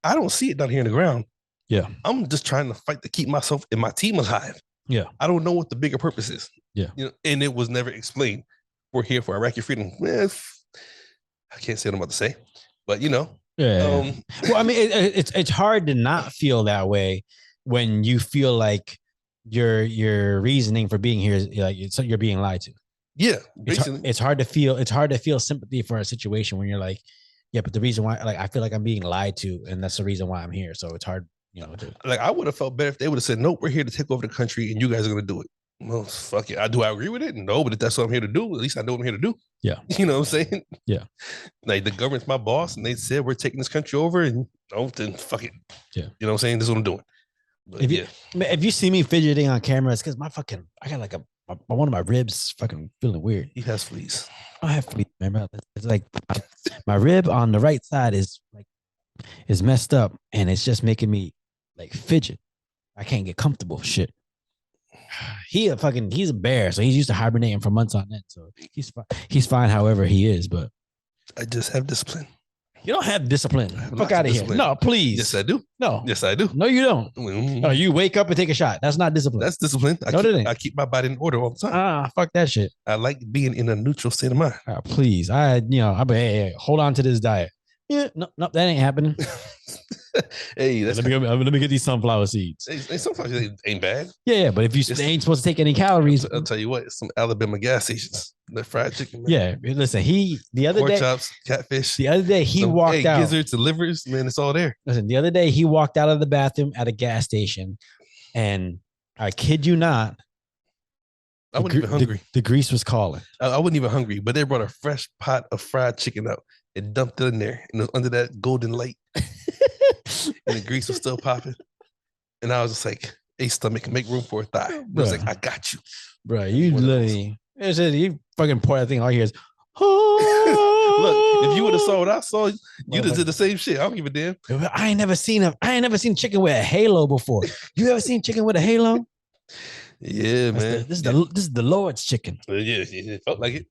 I don't see it down here in the ground. Yeah. I'm just trying to fight to keep myself and my team alive. Yeah. I don't know what the bigger purpose is. Yeah. And it was never explained. We're here for Iraqi freedom. I can't say what I'm about to say, but Yeah. Well, I mean, it's hard to not feel that way when you feel like your reasoning for being here is like you're being lied to. Yeah, it's hard to feel sympathy for a situation when you're like, yeah, but the reason why, like, I feel like I'm being lied to, and that's the reason why I'm here. So it's hard, like, I would have felt better if they would have said, nope, we're here to take over the country, and you guys are going to do it. Well, fuck it. I agree with it? No, but if that's what I'm here to do, at least I know what I'm here to do. Yeah. You know what I'm saying? Yeah. Like, the government's my boss, and they said we're taking this country over, and then fuck it. Yeah. You know what I'm saying? This is what I'm doing. But, if you see me fidgeting on camera, it's because I got like one of my ribs fucking feeling weird. He has fleas. I have fleas, man. It's like my rib on the right side is messed up, and it's just making me like fidget. I can't get comfortable. Shit. He's a bear, so he's used to hibernating for months on end. So he's fine however he is. But I just have discipline. You don't have discipline. Fuck out of here. No, please. Yes, I do. No. Yes, I do. No, you don't. No, you wake up and take a shot. That's not discipline. That's discipline. I keep my body in order all the time. Fuck that shit. I like being in a neutral state of mind. Please. Hey, hold on to this diet. Yeah, no, that ain't happening. Hey, that's let me get these sunflower seeds. hey, sometimes it ain't bad. Yeah, but if you ain't supposed to take any calories, I'll tell you what, some Alabama gas stations, the fried chicken. Man. Yeah, listen, the other pork day, chops, catfish. The other day he walked out. Gizzards, the livers, man, it's all there. Listen, the other day he walked out of the bathroom at a gas station, and I kid you not, I wasn't even hungry. The grease was calling. I wasn't even hungry, but they brought a fresh pot of fried chicken out and dumped it in there, and it was under that golden light, and the grease was still popping. And I was just like, "Hey, stomach, make room for a thigh." I was like, "I got you, bro." You literally, you fucking pour that thing. All you hear is, oh. Look, if you would have saw what I saw, you just did the same shit. I don't give a damn. I ain't never seen chicken with a halo before. You ever seen chicken with a halo? Yeah, man. This is the Lord's chicken. Yeah, it felt like it.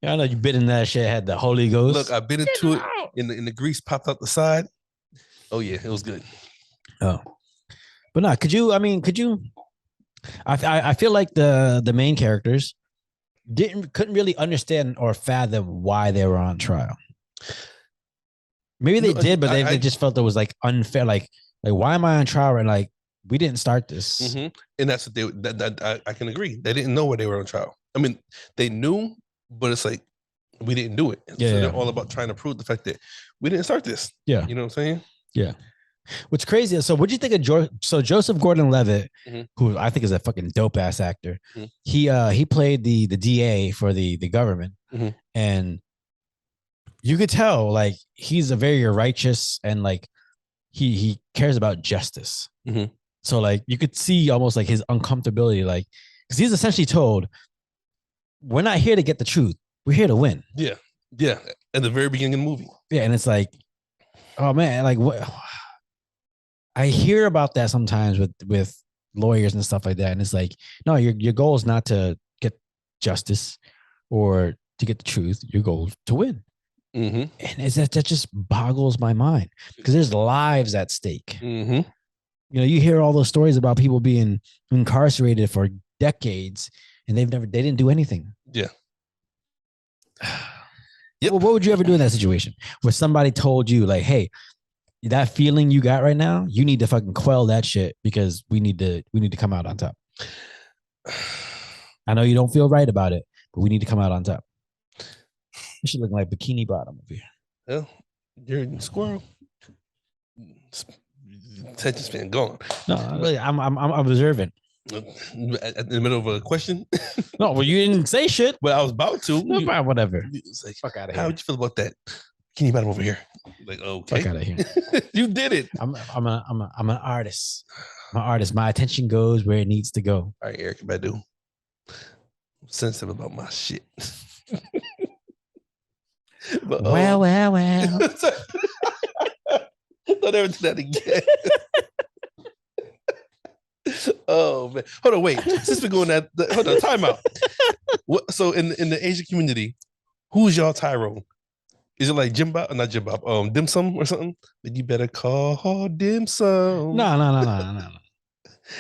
Yeah, I know you bit in that shit. Had the Holy Ghost. Look, I bit into it, and the grease popped out the side. Oh yeah, it was good. Oh, but no, could you? I feel like the main characters couldn't really understand or fathom why they were on trial. Maybe they did, but they just felt it was like unfair. Like why am I on trial? And like we didn't start this. Mm-hmm. And that's what I can agree. They didn't know where they were on trial. I mean, they knew, but it's like we didn't do it. Yeah, so they're all about trying to prove the fact that we didn't start this. Yeah, you know what I'm saying? Yeah. What's crazy? So, what do you think of Joseph Gordon-Levitt, who I think is a fucking dope ass actor? He played the DA for the government, and you could tell like he's a very righteous and like he cares about justice. So like you could see almost like his uncomfortability, like because he's essentially told, "We're not here to get the truth. We're here to win." Yeah, yeah. At the very beginning of the movie. Yeah, and it's like, oh man, like what? I hear about that sometimes with lawyers and stuff like that, and it's like, no, your goal is not to get justice or to get the truth. Your goal is to win. And that just boggles my mind because there's lives at stake. You know, you hear all those stories about people being incarcerated for decades and they didn't do anything. Yeah. Yep. Well, what would you ever do in that situation where somebody told you like, hey, that feeling you got right now, you need to fucking quell that shit because we need to come out on top. I know you don't feel right about it, but we need to come out on top. You should look like Bikini Bottom over here. Well, you're a squirrel. Attention span gone. No, really, I'm observant. In the middle of a question? No, well, you didn't say shit. But I was about to. No, whatever. It's like, fuck out of here. How would you feel about that? Bikini Bottom over here. Like, okay. Fuck out of here. You did it. I'm an artist. I'm an artist. My attention goes where it needs to go. All right, Eric Badu. I'm sensitive about my shit. But, well. Don't ever do that again. Oh man. Hold on, wait. Since we're going hold on, time out. So in the Asian community, who's y'all Tyrone? Is it like not Jim Bob, Dim Sum or something? But you better call Dim Sum. No.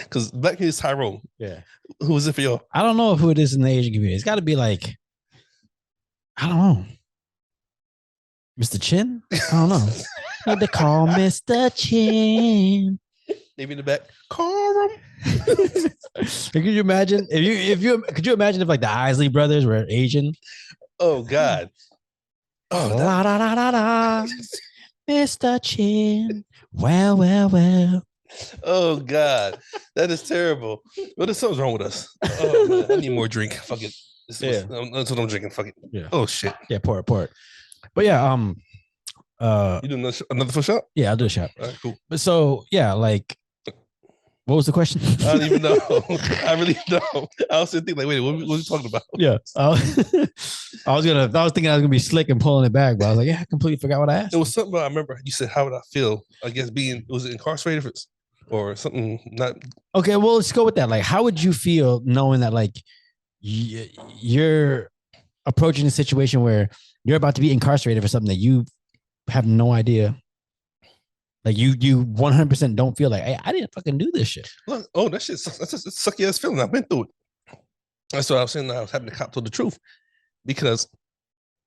Because Black is Tyrone. Yeah. Who is it for y'all? I don't know who it is in the Asian community. It's got to be like, I don't know. Mr. Chin? I don't know. What they call Mr. Chin. Maybe in the back. Call him. Could you imagine could you imagine if like the Isley brothers were Asian? Oh God. Oh, la, da, da, da, da. Mr. Chin. Well. Oh God. That is terrible. What is something's wrong with us? Oh man, I need more drink. Fuck it. That's what I'm drinking. Fuck it. Yeah. Oh shit. Yeah, pour it. But yeah, you doing another full shot? Yeah, I'll do a shot. All right, cool. But so yeah, like what was the question? I don't even know. I really don't. I was thinking like, wait, what are we talking about? Yeah. I was thinking I was gonna be slick and pulling it back, but I was like, yeah, I completely forgot what I asked. It was something I remember you said, how would I feel? I guess was it incarcerated or something not okay, well, let's go with that. Like, how would you feel knowing that like you're approaching a situation where you're about to be incarcerated for something that you have no idea? Like you 100% don't feel like, hey, I didn't fucking do this shit. Look, that shit, that's a sucky ass feeling. I've been through it. That's what I was saying. I was having to cop to the truth because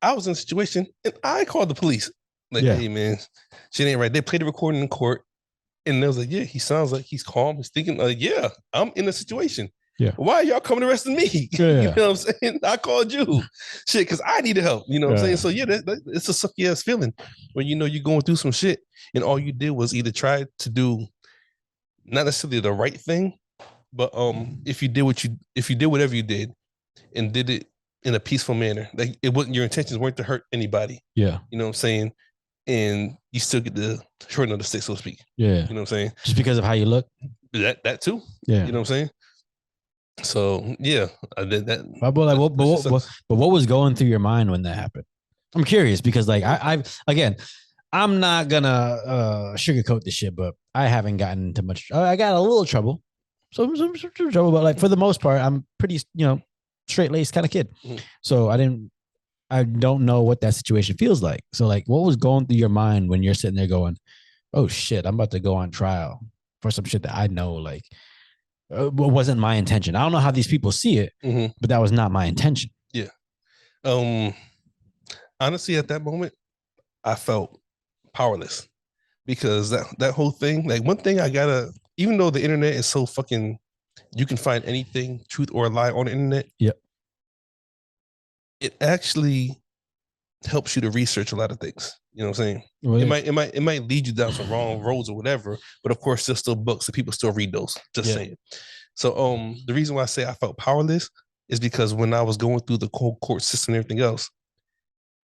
I was in a situation and I called the police. Like, hey man, shit ain't right. They played the recording in court, and they was like, yeah, he sounds like he's calm. He's thinking like, yeah, I'm in a situation. Yeah. Why are y'all coming arresting me? Yeah. You know what I'm saying? I called you. Shit, because I needed help. You know what I'm saying? So yeah, it's a sucky ass feeling when you know you're going through some shit and all you did was either try to do not necessarily the right thing, but if you did whatever you did and did it in a peaceful manner, like it wasn't, your intentions weren't to hurt anybody. Yeah. You know what I'm saying? And you still get the short end of the stick, so to speak. Yeah. You know what I'm saying? Just because of how you look? That too. Yeah. You know what I'm saying? So yeah, I did that. But what was going through your mind when that happened? I'm curious because like I'm not gonna sugarcoat this shit, but I haven't gotten into much. I got a little trouble, some trouble, but like for the most part, I'm pretty straight laced kind of kid. Mm-hmm. So I don't know what that situation feels like. So like, what was going through your mind when you're sitting there going, "Oh shit, I'm about to go on trial for some shit that I know like." Wasn't my intention. I don't know how these people see it, but that was not my intention. Yeah. Honestly, at that moment, I felt powerless because that whole thing, like one thing I gotta, even though the internet is so fucking, you can find anything, truth or a lie on the internet. Yep. It actually helps you to research a lot of things. You know what I'm saying? Right. It might lead you down some wrong roads or whatever, but of course there's still books and people still read those. Just saying. So the reason why I say I felt powerless is because when I was going through the court system and everything else,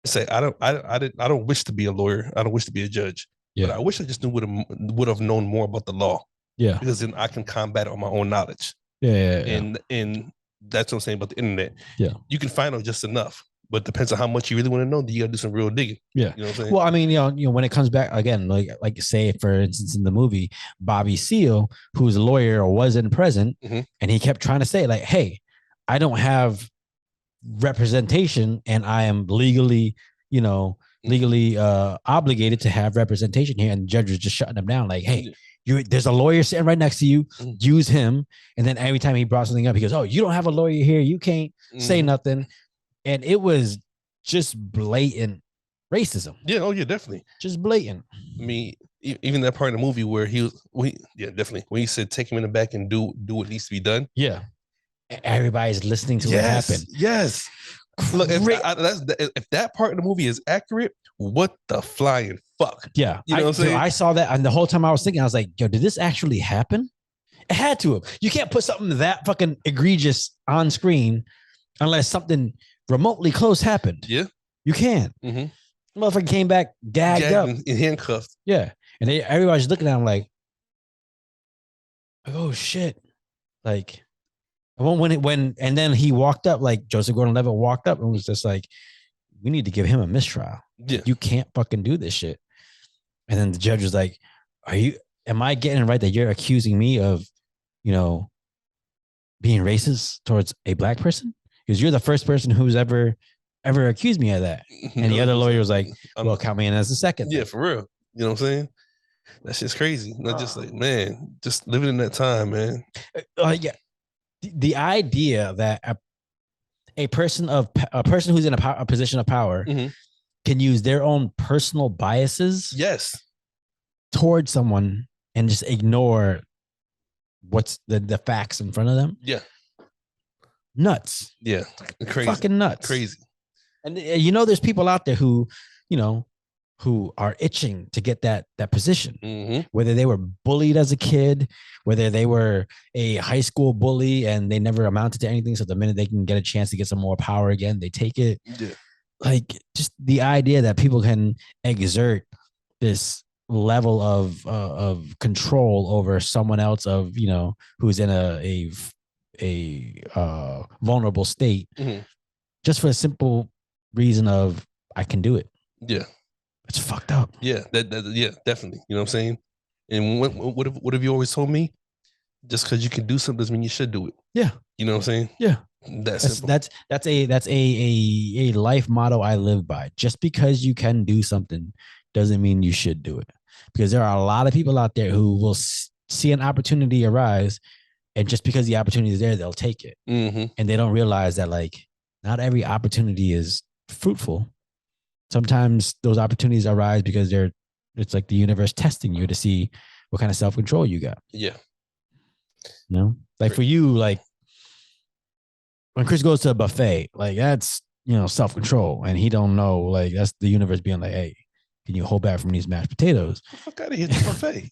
say I don't wish to be a lawyer. I don't wish to be a judge. Yeah. But I wish I just would have known more about the law. Yeah. Because then I can combat it on my own knowledge. Yeah. And that's what I'm saying about the internet. Yeah. You can find out just enough. But it depends on how much you really want to know. You got to do some real digging. Yeah. You know what I'm saying? Well, I mean, you know, when it comes back again, like say, for instance, in the movie, Bobby Seale, who's a lawyer or wasn't present, and he kept trying to say, like, hey, I don't have representation and I am legally obligated to have representation here. And the judge was just shutting him down. Like, hey, there's a lawyer sitting right next to you. Use him. And then every time he brought something up, he goes, oh, you don't have a lawyer here. You can't say nothing. And it was just blatant racism. Yeah, oh yeah, definitely. Just blatant. I mean, even that part of the movie where definitely. When he said take him in the back and do what needs to be done. Yeah. Everybody's listening to what happened. Yes. Look, if that part of the movie is accurate, what the flying fuck? Yeah. You know what I'm saying? I saw that, and the whole time I was thinking, I was like, yo, did this actually happen? It had to have. You can't put something that fucking egregious on screen unless something remotely close happened. Yeah. You can. Motherfucker came back gagged up. And handcuffed. Yeah. And everybody's looking at him like, oh shit. Like, and then he walked up, like Joseph Gordon-Levitt walked up and was just like, we need to give him a mistrial. Yeah. You can't fucking do this shit. And then the judge was like, am I getting it right that you're accusing me of, being racist towards a black person? Because you're the first person who's ever accused me of that. And the other lawyer was like, well, count me in as the second. Yeah, for real. You know what I'm saying? That shit's crazy. Not just like, man, just living in that time, man. Yeah. The idea that a person who's in a position of power can use their own personal biases towards someone and just ignore what's the facts in front of them. Yeah. Nuts. Yeah. Crazy. Fucking nuts. Crazy. And there's people out there who are itching to get that position, whether they were bullied as a kid, whether they were a high school bully and they never amounted to anything. So the minute they can get a chance to get some more power again, they take it. Yeah. Like just the idea that people can exert this level of control over someone else who's in a vulnerable state just for a simple reason of I can do it. Yeah. It's fucked up. Yeah, yeah, definitely. You know what I'm saying? And what have you always told me? Just because you can do something doesn't mean you should do it. Yeah. You know what I'm saying? Yeah. That's a life motto I live by. Just because you can do something doesn't mean you should do it. Because there are a lot of people out there who will see an opportunity arise, and just because the opportunity is there, they'll take it. And they don't realize that like not every opportunity is fruitful. sometimes those opportunities arise because it's like the universe testing you to see what kind of self-control you got. Yeah. You know, like for you, like when Chris goes to a buffet, like that's, self-control, and he don't know, like that's the universe being like, hey, can you hold back from these mashed potatoes? Fuck out of here, the buffet.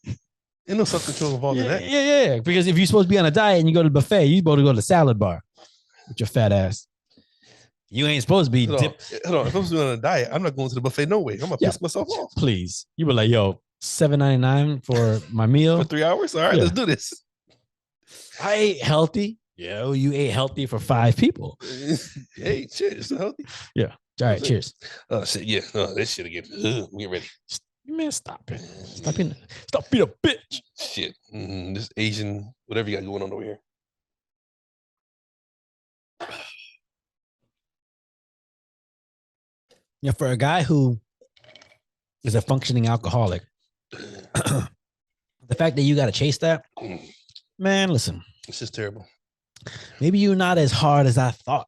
Ain't no self-control involved in that. Yeah. Because if you're supposed to be on a diet and you go to the buffet, you're supposed to go to the salad bar with your fat ass. You ain't supposed to be Hold on. If I'm supposed to be on a diet, I'm not going to the buffet no way. I'm gonna piss myself off. Please. You were like, yo, $7.99 for my meal. For 3 hours? All right, let's do this. I ate healthy. Yo, you ate healthy for 5 people. Hey, cheers. So healthy. Yeah. All right, cheers. Oh shit, yeah. No, this shit again. Get ready. Man, stop it. Stop being a bitch. Shit. This Asian, whatever you got going on over here. For a guy who is a functioning alcoholic, the fact that you got to chase that, man, listen. It's just terrible. Maybe you're not as hard as I thought.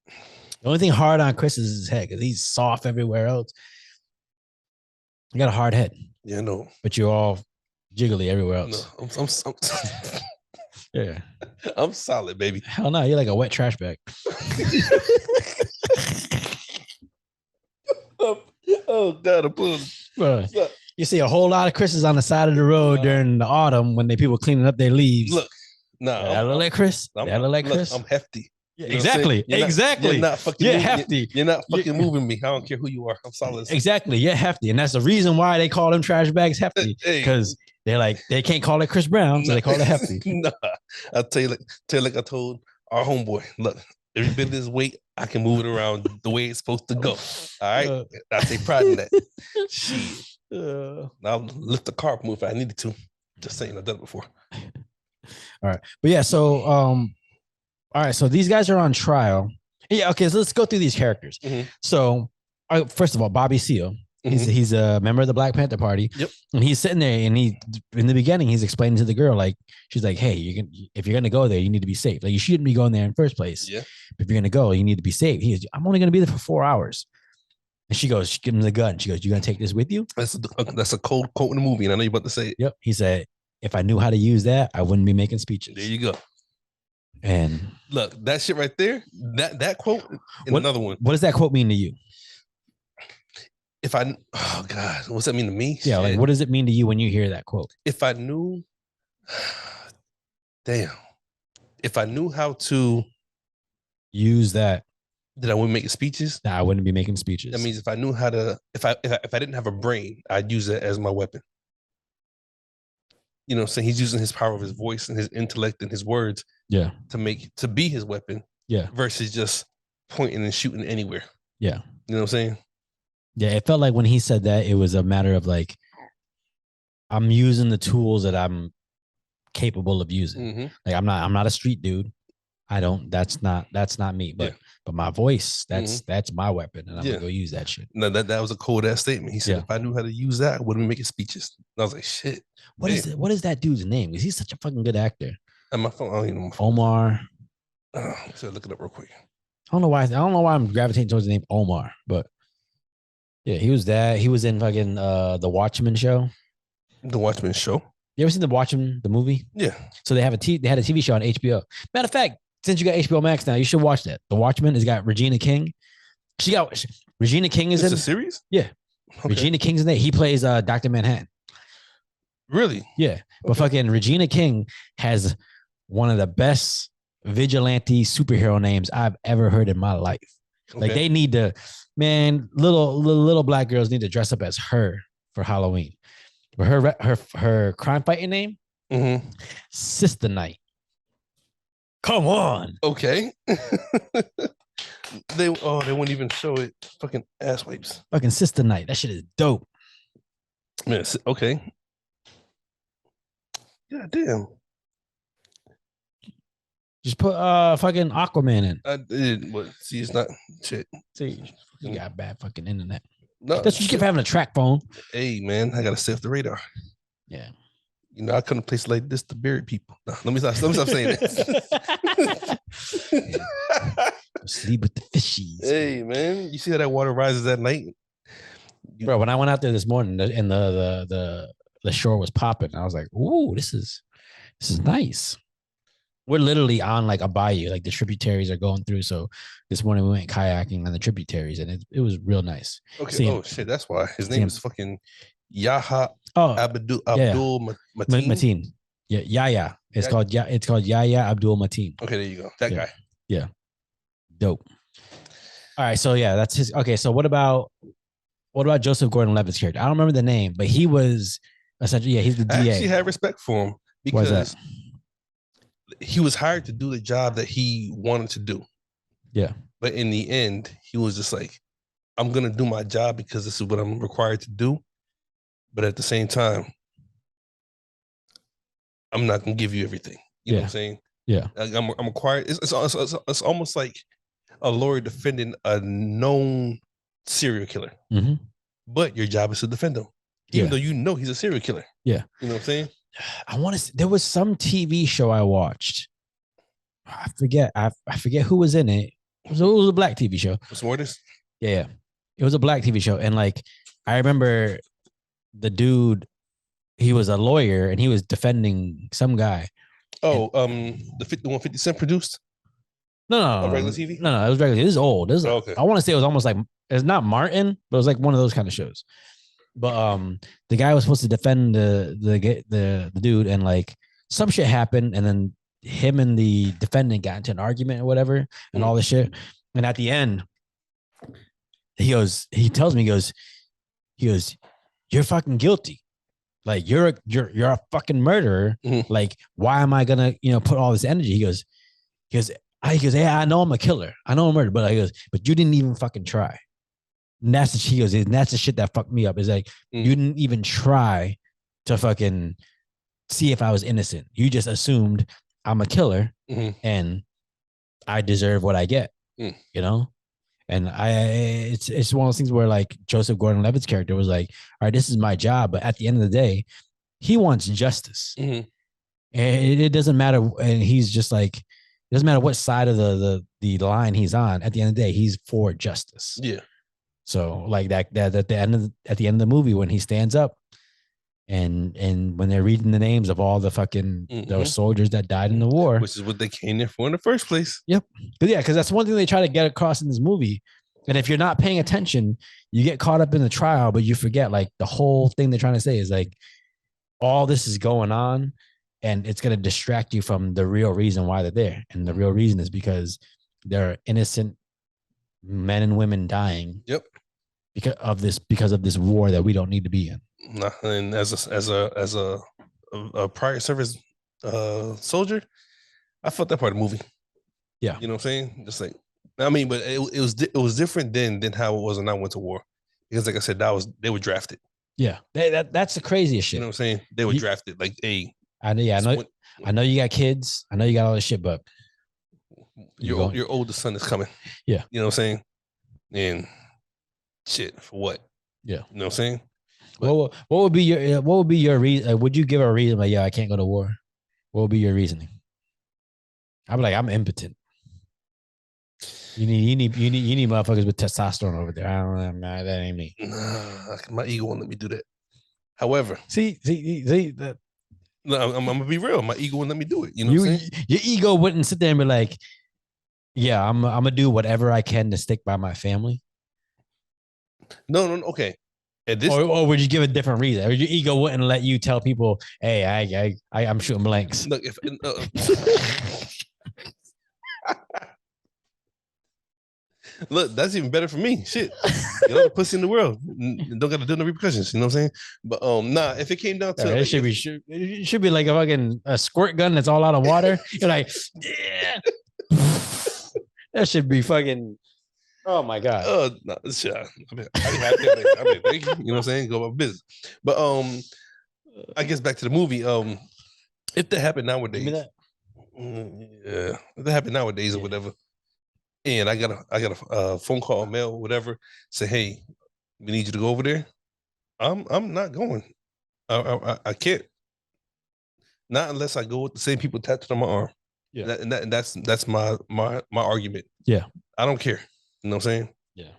The only thing hard on Chris is his head, because he's soft everywhere else. You got a hard head. Yeah, I know. But you're all jiggly everywhere else. No, I'm yeah. I'm solid, baby. Hell no, you're like a wet trash bag. Oh God, I'm pulling. You see a whole lot of Chris's on the side of the road during the autumn when people cleaning up their leaves. Look, that look like Chris. That look like Chris. I'm hefty. Yeah, exactly. Exactly. You're not fucking. You're hefty. You're not fucking moving me. I don't care who you are. I'm solid. Exactly. You're hefty, and that's the reason why they call them trash bags hefty, because they're like they can't call it Chris Brown, so they call it hefty. Nah, I'll tell you like I told our homeboy. Look, every bit of this weight, I can move it around the way it's supposed to go. All right, I take pride in that. Shit. I'll lift the car up if I needed to. Just saying, I've done it before. All right, but yeah, so all right, so these guys are on trial. Yeah, okay, so let's go through these characters. Mm-hmm. So, first of all, Bobby Seale. He's a member of the Black Panther Party. Yep. And he's sitting there, and in the beginning, he's explaining to the girl, like, she's like, hey, if you're gonna go there, you need to be safe. Like, you shouldn't be going there in the first place. Yeah. If you're gonna go, you need to be safe. I'm only gonna be there for 4 hours. And she goes, give him the gun. She goes, you gonna take this with you? That's a cold quote in the movie, and I know you're about to say it. Yep. He said, if I knew how to use that, I wouldn't be making speeches. There you go. And look, that shit right there, that quote, and another one. What does that quote mean to you? Oh God, what's that mean to me? Yeah, like what does it mean to you when you hear that quote? If I knew how to use that I wouldn't make speeches. I wouldn't be making speeches. That means if I knew how to, if I didn't have a brain, I'd use it as my weapon. You know, so he's using his power of his voice and his intellect and his words, to be his weapon, versus just pointing and shooting anywhere. Yeah, you know what I'm saying? Yeah, it felt like when he said that, it was a matter of like, I'm using the tools that I'm capable of using. Mm-hmm. Like I'm not a street dude. That's not me. But my voice, that's my weapon, and I'm gonna go use that shit. No, that was a cold ass statement. He said, if I knew how to use that, I wouldn't be making speeches. And I was like, shit. What is it? What is that dude's name? Because he's such a fucking good actor. And my phone, I don't even know my phone. Omar. So look it up real quick. I don't know why I'm gravitating towards the name Omar, but yeah, he was that. He was in fucking the Watchmen show. The Watchmen show. You ever seen the Watchmen, the movie? Yeah. So they had a TV show on HBO. Matter of fact, since you got HBO Max now, you should watch that. The Watchmen has got Regina King. Regina King is in the series? Yeah. Okay. Regina King's in there. He plays Dr. Manhattan. Really? Yeah. But fucking Regina King has one of the best vigilante superhero names I've ever heard in my life. Okay. Like they need to, man, little black girls need to dress up as her for Halloween. But her crime fighting name, Sister Night. Come on. Okay. They wouldn't even show it. Fucking ass wipes. Fucking Sister Night. That shit is dope. Man, okay. God damn. Just put fucking Aquaman in. I did, but see, it's not shit. See, you got bad fucking internet. No, that's what you get for having a track phone. Hey man, I gotta stay off the radar. Yeah. You know, I come to places like this to bury people. No, let me stop saying this. Sleep with the fishies. Hey, man, you see how that water rises at night? Bro, when I went out there this morning and the shore was popping, I was like, "Ooh, this is nice." We're literally on like a bayou, like the tributaries are going through. So this morning we went kayaking on the tributaries, and it was real nice. Okay. Shit, that's why his name is fucking Yaha Abdul Mateen. Mateen. Yeah, Yaya. It's called Yaya Abdul Mateen. Okay, there you go. That guy. Yeah. Dope. All right, so yeah, that's his. Okay, so what about Joseph Gordon-Levitt's character? I don't remember the name, but he was essentially he's the DA. I actually had respect for him because he was hired to do the job that he wanted to do. Yeah. But in the end, he was just like, I'm gonna do my job because this is what I'm required to do. But at the same time, I'm not gonna give you everything. You know what I'm saying? Yeah. I'm required. It's almost like a lawyer defending a known serial killer. Mm-hmm. But your job is to defend him, even though you know he's a serial killer. Yeah. You know what I'm saying? I want to. There was some TV show I watched. I forget. I forget who was in it. It was a black TV show. What's more this? Yeah. It was a black TV show, and like I remember the dude. He was a lawyer, and he was defending some guy. Oh, the one 50 Cent produced. No, regular TV. No, it was regular. This is old. This is, okay. I want to say it was almost like it's not Martin, but it was like one of those kind of shows. But the guy was supposed to defend the dude, and like some shit happened, and then him and the defendant got into an argument or whatever, and all this shit. And at the end, he tells me, you're fucking guilty. Like you're a fucking murderer. Mm-hmm. Like, why am I gonna, put all this energy? He goes, yeah, I know I'm a killer. I know I'm a murderer, but but you didn't even fucking try. And that's the shit that fucked me up. Is like, you didn't even try to fucking see if I was innocent. You just assumed I'm a killer and I deserve what I get, And it's one of those things where like Joseph Gordon-Levitt's character was like, all right, this is my job. But at the end of the day, he wants justice. And it doesn't matter. And he's just like, it doesn't matter what side of the line he's on. At the end of the day, he's for justice. Yeah. So like that at the end of the movie, when he stands up and when they're reading the names of all the fucking those soldiers that died in the war, which is what they came there for in the first place. Yep. Because that's one thing they try to get across in this movie. And if you're not paying attention, you get caught up in the trial, but you forget like the whole thing they're trying to say is like all this is going on, and it's going to distract you from the real reason why they're there. And the real reason is because there are innocent men and women dying. Yep. Because of this war that we don't need to be in. And as a prior service soldier, I felt that part of the movie. Yeah. You know what I'm saying? Just like, I mean, but it was different than how it was when I went to war. Because like I said, they were drafted. Yeah. That's the craziest shit. You know what I'm saying? They were drafted. Like, hey. I know you got kids. I know you got all this shit, but your oldest son is coming. Yeah. You know what I'm saying? And shit, for what? Yeah. You know what I'm saying? But, what would be your reason? Would you give a reason like, I can't go to war? What would be your reasoning? I'm like, I'm impotent. You need motherfuckers with testosterone over there. I don't know. That ain't me. Nah, my ego won't let me do that. However, see that. No, I'm gonna be real. My ego wouldn't let me do it. You know what I'm saying? Your ego wouldn't sit there and be like, yeah, I'm gonna do whatever I can to stick by my family. No, okay. Or would you give a different reason? Or your ego wouldn't let you tell people, hey, I'm shooting blanks. Look, look, that's even better for me. Shit. Get all the pussy in the world. Don't got to do no repercussions. You know what I'm saying? But if it came down to it should be like a squirt gun that's all out of water. You're like, yeah. That should be fucking. Oh my god. No, shit. I mean, thank you. You know what I'm saying? Go about business. But I guess back to the movie. If that happened nowadays, if that happened nowadays or whatever, and I got a phone call, mail, whatever, say, hey, we need you to go over there. I'm not going. I can't. Not unless I go with the same people tattooed on my arm. Yeah. That's my argument. Yeah. I don't care. You know what I'm saying? Yeah.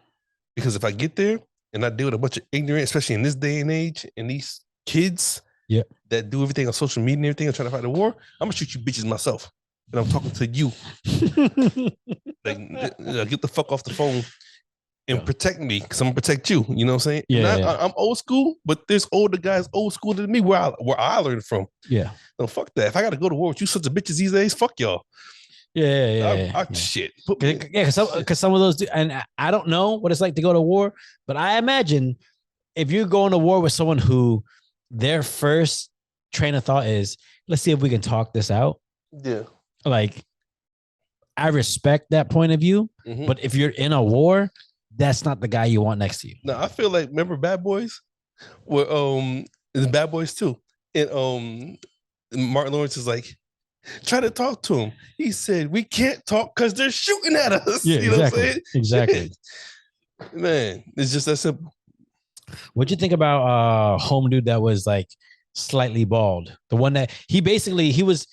Because if I get there and I deal with a bunch of ignorant, especially in this day and age, and these kids that do everything on social media and everything and trying to fight the war, I'm gonna shoot you bitches myself. And I'm talking to you. Like, get the fuck off the phone and protect me, because I'm gonna protect you. You know what I'm saying? Yeah. I'm old school, but there's older guys old school than me where I learned from. Yeah. No, fuck that. If I gotta go to war with you sons of bitches these days, fuck y'all. Yeah. Shit. Because some of those, and I don't know what it's like to go to war, but I imagine if you're going to war with someone who their first train of thought is, let's see if we can talk this out. Yeah. Like, I respect that point of view, but if you're in a war, that's not the guy you want next to you. No, I feel like, remember Bad Boys? Well, the Bad Boys too. And Martin Lawrence is like, try to talk to him. He said, we can't talk because they're shooting at us. Yeah, you know exactly. What I'm saying? Exactly. Man, it's just that simple. What'd you think about home dude that was like slightly bald? The one that he was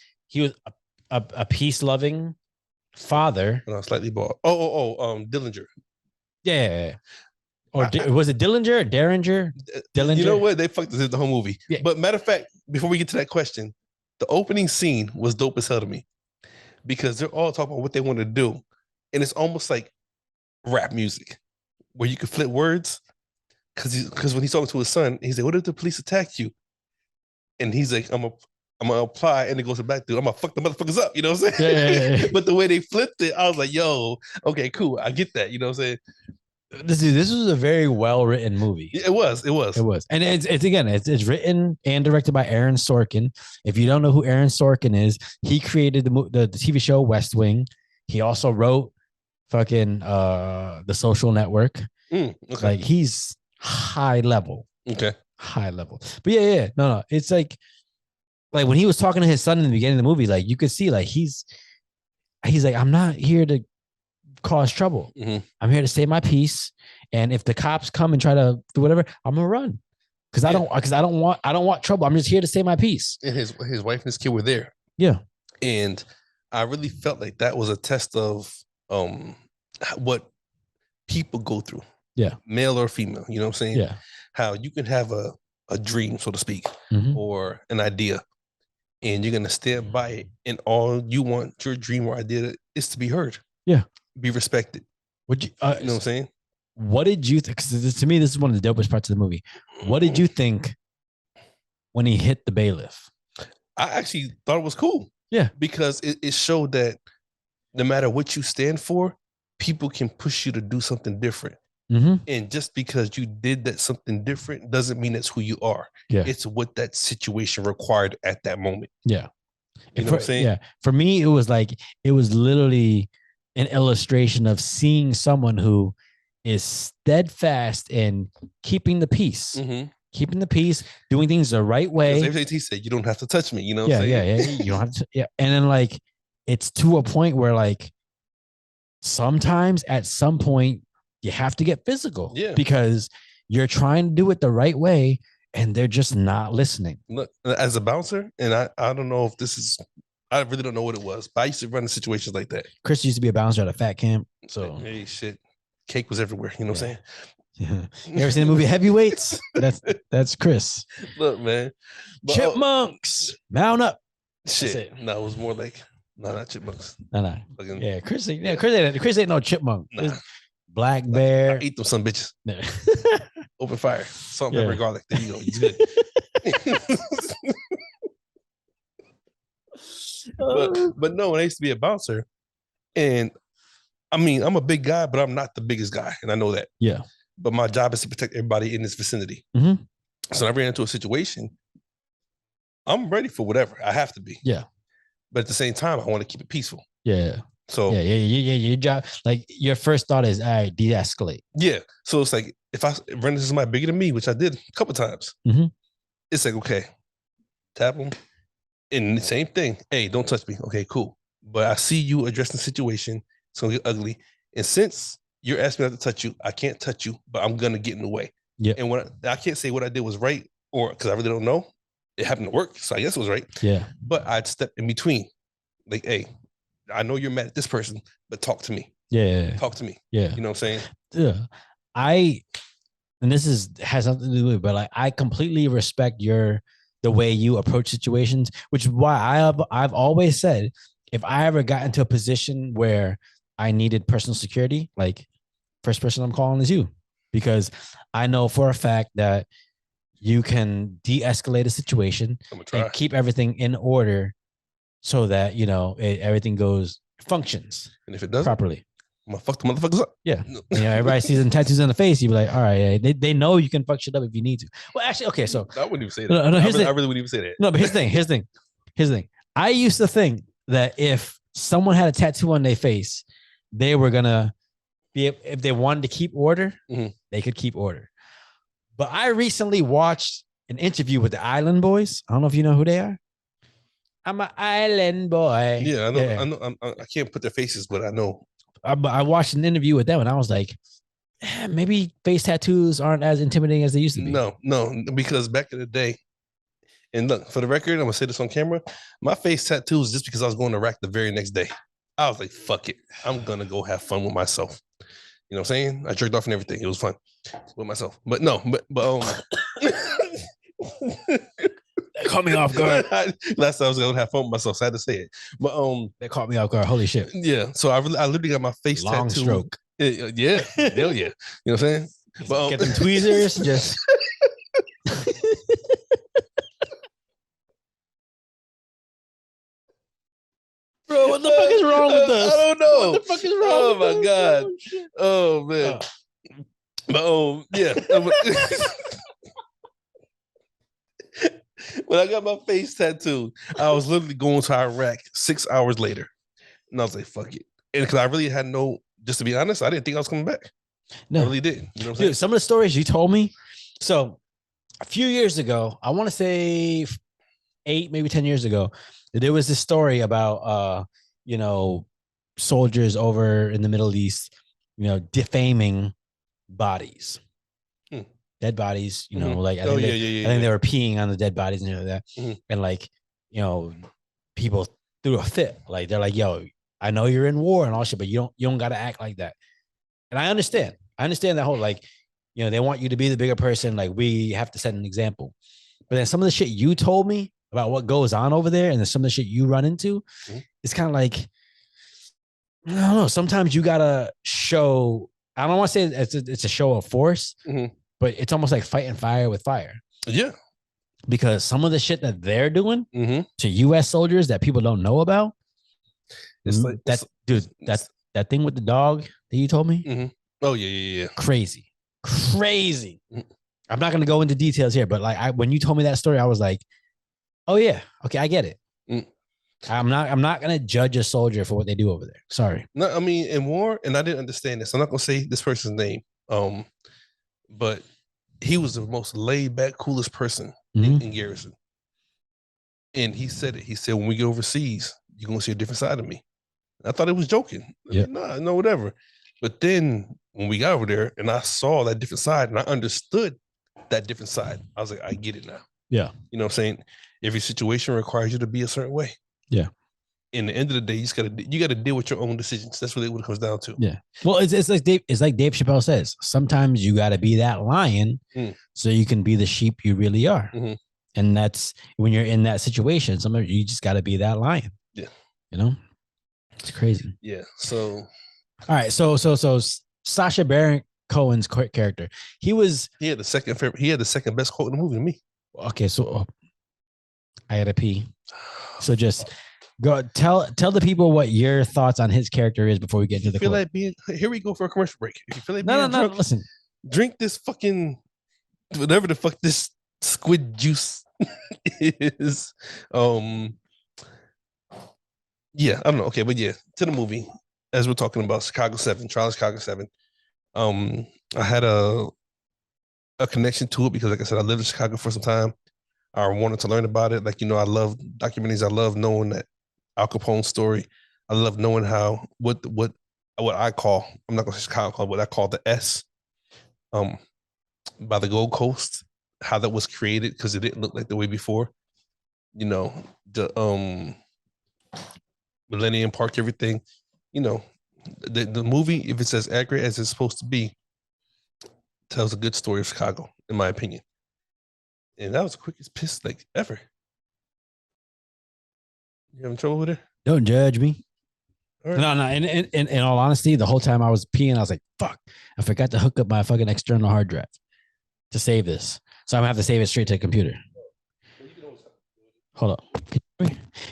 a peace loving father. Slightly bald. Dillinger. Yeah. Or was it Dillinger or Derringer? Dillinger. You know what? They fucked this the whole movie. Yeah. But matter of fact, before we get to that question, the opening scene was dope as hell to me, because they're all talking about what they want to do. And it's almost like rap music where you can flip words. Because when he's talking to his son, he's like, what if the police attack you? And he's like, I'm gonna apply, and it goes back to, I'm gonna fuck the motherfuckers up, you know what I'm saying? Yeah. But the way they flipped it, I was like, yo, okay, cool, I get that, you know what I'm saying? This was a very well written movie. It was, and it's written and directed by Aaron Sorkin. If you don't know who Aaron Sorkin is, he created the TV show West Wing. He also wrote fucking The Social Network. Okay. Like, he's high level. Okay. High level. But yeah. No. It's like when he was talking to his son in the beginning of the movie, like, you could see, like, he's like, I'm not here to cause trouble. I'm here to save my peace. And if the cops come and try to do whatever, I'm gonna run. Because I don't want trouble. I'm just here to save my peace. And his wife and his kid were there. Yeah. And I really felt like that was a test of what people go through. Yeah. Male or female, you know what I'm saying? Yeah. How you can have a dream, so to speak, or an idea, and you're gonna stand by it, and all you want your dream or idea is to be heard. Yeah. Be respected. Would you you know what I'm saying? What did you think? Because to me, this is one of the dopest parts of the movie. What did you think when he hit the bailiff? I actually thought it was cool. Yeah. Because it showed that no matter what you stand for, people can push you to do something different. And just because you did that something different doesn't mean that's who you are. Yeah. It's what that situation required at that moment. Yeah. You know what I'm saying? Yeah. For me, it was literally an illustration of seeing someone who is steadfast in keeping the peace, doing things the right way. Everything he said, you don't have to touch me. You know what I'm saying? Yeah. You don't have to. Yeah. And then, like, it's to a point where, like, sometimes at some point you have to get physical. Yeah. Because you're trying to do it the right way and they're just not listening. Look, as a bouncer, and I don't know if this is, I really don't know what it was, but I used to run in situations like that. Chris used to be a bouncer at a fat camp. So, hey, shit, cake was everywhere. You know what I'm saying? Yeah. You ever seen the movie Heavyweights? That's Chris. Look, man. But, Chipmunks, mount up. Shit. No, it was more like, no, not chipmunks. No. Yeah, Chris ain't no chipmunk. Nah. Black bear. I eat them some bitches. Open fire. Salt, pepper, garlic. There you go. It's good. but no, I used to be a bouncer, and I mean, I'm a big guy, but I'm not the biggest guy, and I know that. Yeah. But my job is to protect everybody in this vicinity. So I ran into a situation. I'm ready for whatever. I have to be. Yeah. But at the same time, I want to keep it peaceful. Yeah. So yeah. Your job, like, your first thought is, all right, de-escalate. Yeah. So it's like, if I run into somebody bigger than me, which I did a couple times, it's like, okay, tap them. And the same thing. Hey, don't touch me. Okay, cool. But I see you addressing the situation. It's gonna get ugly. And since you're asking me not to touch you, I can't touch you, but I'm gonna get in the way. Yeah. And when I can't say what I did was right, or because I really don't know. it happened to work, so I guess it was right. Yeah. But I'd step in between, like, hey, I know you're mad at this person, but talk to me. Yeah. Talk to me. Yeah. You know what I'm saying? Yeah. And this has nothing to do with it, but like I completely respect the way you approach situations, which is why I've always said if I ever got into a position where I needed personal security, like first person I'm calling is you, because I know for a fact that you can de-escalate a situation and keep everything in order so that everything functions and if it doesn't properly. I'm gonna fuck the motherfuckers up. Yeah. Everybody sees them tattoos on the face. You be like, all right, yeah. They know you can fuck shit up if you need to. Well, actually, okay, so I wouldn't even say that. No, I really wouldn't even say that. No, but here's the thing. I used to think that if someone had a tattoo on their face, they were gonna be, if they wanted to keep order, they could keep order. But I recently watched an interview with the Island Boys. I don't know if you know who they are. I'm an island boy. Yeah, I know. Yeah. I know. I can't put their faces, but I know. I watched an interview with them and I was like, maybe face tattoos aren't as intimidating as they used to be. No, because back in the day, and look, for the record, I'm gonna say this on camera, my face tattoos just because I was going to rack the very next day. I was like, fuck it. I'm gonna go have fun with myself. You know what I'm saying? I jerked off and everything. It was fun with myself. But no, but They caught me off guard. Last time I was gonna have fun with myself, so I had to say it. But they caught me off guard. Holy shit! Yeah, so I literally got my face long tattoo. Stroke. Yeah, hell yeah. You know what I'm saying? But get them tweezers, just. Bro, what the fuck is wrong with us? I don't know. What the fuck is wrong? Oh my god. Oh man. But yeah. When I got my face tattooed, I was literally going to Iraq 6 hours later. And I was like, fuck it. And because I really had just to be honest, I didn't think I was coming back. No. I really didn't. You know what I'm saying? Dude, some of the stories you told me. So a few years ago, I want to say 8, maybe 10 years ago, there was this story about, soldiers over in the Middle East, defaming bodies. Dead bodies, like I think they were peeing on the dead bodies and that. And people threw a fit. Like they're like, yo, I know you're in war and all shit, but you don't gotta act like that. And I understand that whole they want you to be the bigger person. Like we have to set an example. But then some of the shit you told me about what goes on over there and then some of the shit you run into, it's kind of like, I don't know. Sometimes you gotta show. I don't want to say it's a show of force. But it's almost like fighting fire with fire. Yeah. Because some of the shit that they're doing to U.S. soldiers that people don't know about. It's like that thing with the dog that you told me. Oh yeah. Crazy. I'm not gonna go into details here, but like when you told me that story, I was like, oh yeah, okay, I get it. I'm not gonna judge a soldier for what they do over there. Sorry. No, I mean in war, and I didn't understand this. I'm not gonna say this person's name. But he was the most laid back, coolest person in garrison. And he said it. He said, when we get overseas, you're going to see a different side of me. And I thought it was joking. Yeah. No, whatever. But then when we got over there and I saw that different side and I understood that different side, I was like, I get it now. Yeah. You know what I'm saying? Every situation requires you to be a certain way. Yeah. In the end of the day, you got to deal with your own decisions. That's what it comes down to. Yeah. Well, it's like Dave Chappelle says. Sometimes you got to be that lion so you can be the sheep you really are. And that's when you're in that situation. Sometimes you just got to be that lion. Yeah. It's crazy. Yeah. So. All right. So Sacha Baron Cohen's character, he had the second best quote in the movie to me. Okay. So I had to pee. So just. Go tell the people what your thoughts on his character is before we get into the quote. Here we go for a commercial break. If you feel like no, listen. Drink this fucking whatever the fuck this squid juice is. Yeah, I don't know. Okay, but yeah, to the movie as we're talking about Chicago 7, Trial of Chicago 7. I had a connection to it because, like I said, I lived in Chicago for some time. I wanted to learn about it. I love documentaries. I love knowing that Al Capone story. I love knowing how what I call, I'm not gonna say Chicago, what I call the S by the Gold Coast, how that was created because it didn't look like the way before. you know, the Millennium Park, everything, you know, the movie, if it's as accurate as it's supposed to be, tells a good story of Chicago, in my opinion. And that was the quickest piss like ever. You having trouble with it? Don't judge me. All right. No. In all honesty, the whole time I was peeing, I was like, "Fuck! I forgot to hook up my fucking external hard drive to save this, so I'm gonna have to save it straight to the computer." Hold up.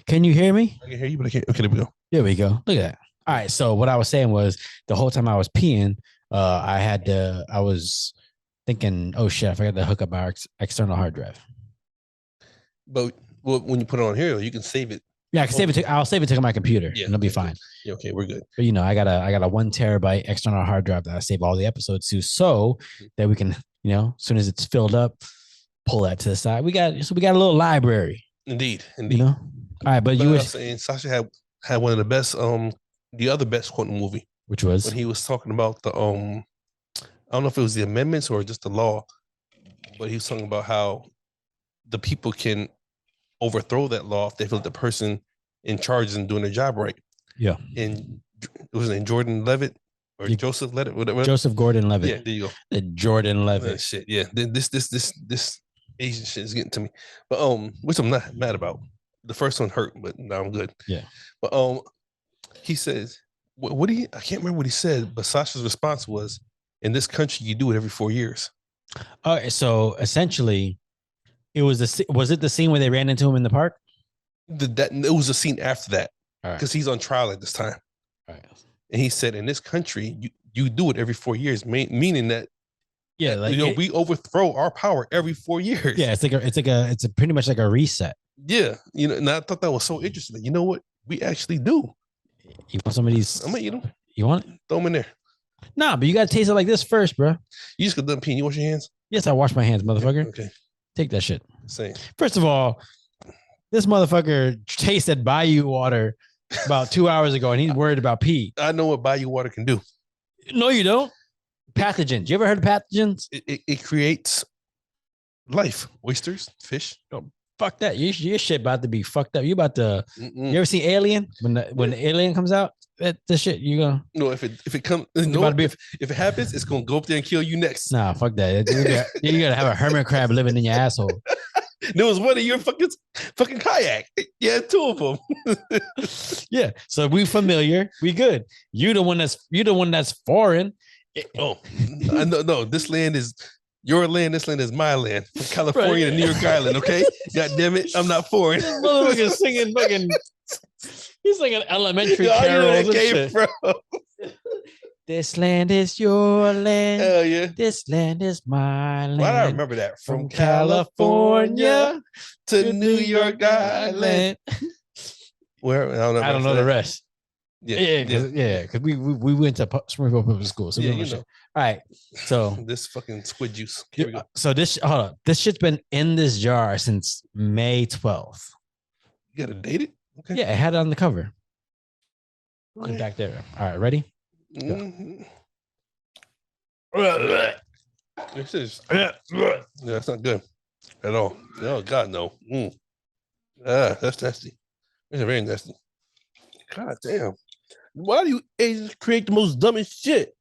Can you hear me? I can hear you, but I can't. Okay, there we go. There we go. Look at that. All right. So what I was saying was the whole time I was peeing, I was thinking, oh shit, I forgot to hook up my external hard drive. But when you put it on here, you can save it. Yeah, I can save it. I'll save it to my computer. Yeah, and it'll be fine. Yeah, okay, we're good. But I got a 1 terabyte external hard drive that I save all the episodes to, so that we can, as soon as it's filled up, pull that to the side. We got a little library. Indeed. All right, but you were saying Sasha had one of the best, the other best quote in the movie, which was when he was talking about the I don't know if it was the amendments or just the law, but he was talking about how the people can overthrow that law if they feel like the person in charge isn't doing their job right. Yeah. And it was in Jordan Levitt or Joseph Levitt, whatever. Joseph Gordon-Levitt. Yeah, there you go. The Jordan Levitt. Shit. Yeah. This Asian shit is getting to me. But which I'm not mad about. The first one hurt, but now I'm good. Yeah. But he says, I can't remember what he said, but Sasha's response was, in this country, you do it every 4 years. All right, so essentially, was it the scene where they ran into him in the park? It was a scene after that, because right. He's on trial at this time. Right. And he said, in this country, you do it every 4 years, meaning that we overthrow our power every 4 years. Yeah, it's pretty much like a reset. Yeah, and I thought that was so interesting. You know what? We actually do. You want some of these? I'm gonna eat them. You want it? Throw them in there. Nah, but you gotta taste it like this first, bro. You just got done peeing. You wash your hands? Yes, I wash my hands, motherfucker. Okay. Take that shit. Same. First of all, this motherfucker tasted bayou water about 2 hours ago, and he's worried about pee. I know what bayou water can do. No, you don't. Pathogens. You ever heard of pathogens? It creates life. Oysters, fish. Oh, fuck that. Your shit about to be fucked up. You about to. You ever see Alien? When the alien comes out, the shit you gonna. No, if it comes, if it happens, it's gonna go up there and kill you next. Nah, fuck that. You gotta have a hermit crab living in your asshole. There was one of your fucking kayak. Yeah, 2 of them. Yeah, so we familiar. We good. You're the one that's foreign. Oh, no. This land is your land. This land is my land. From California to New York Island. Okay. God damn it, I'm not foreign. This motherfucker singing fucking. He's singing elementary carols and shit. From. This land is your land. Hell yeah. This land is my land. Why do I remember that? From California to New York Island. Where I don't know the rest. Yeah, because we went to Springfield Public School. So All right, so this fucking squid juice. Here we go. So this shit's been in this jar since May 12th. You got to date it? Okay. Yeah, it had it on the cover. Okay. Back there. All right, ready? Mm-hmm. This is that's not good at all. Oh God, no. That's nasty. It's very nasty. God damn. Why do you Asians create the most dumbest shit?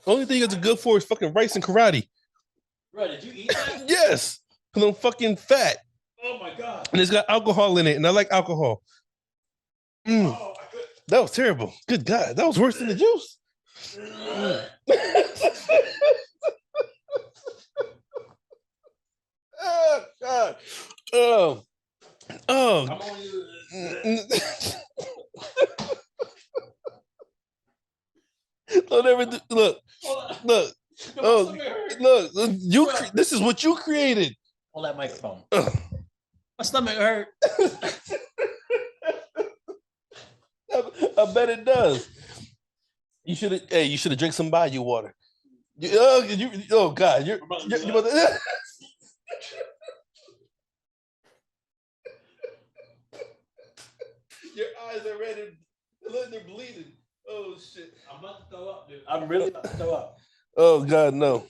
Only thing that's good for is fucking rice and karate. Bro, did you eat that? Yes. Because I'm fucking fat. Oh my God. And it's got alcohol in it, and I like alcohol. Oh, that was terrible. Good God. That was worse than the juice. Oh God. Oh. Don't ever do, look. Oh, look. This is what you created. Hold that microphone. My stomach hurt. I bet it does. You should have drank some bayou water. Oh God, you're about to, your eyes are red and they're bleeding. Oh shit. I'm about to throw up, dude. I'm really about to throw up. Oh God, no.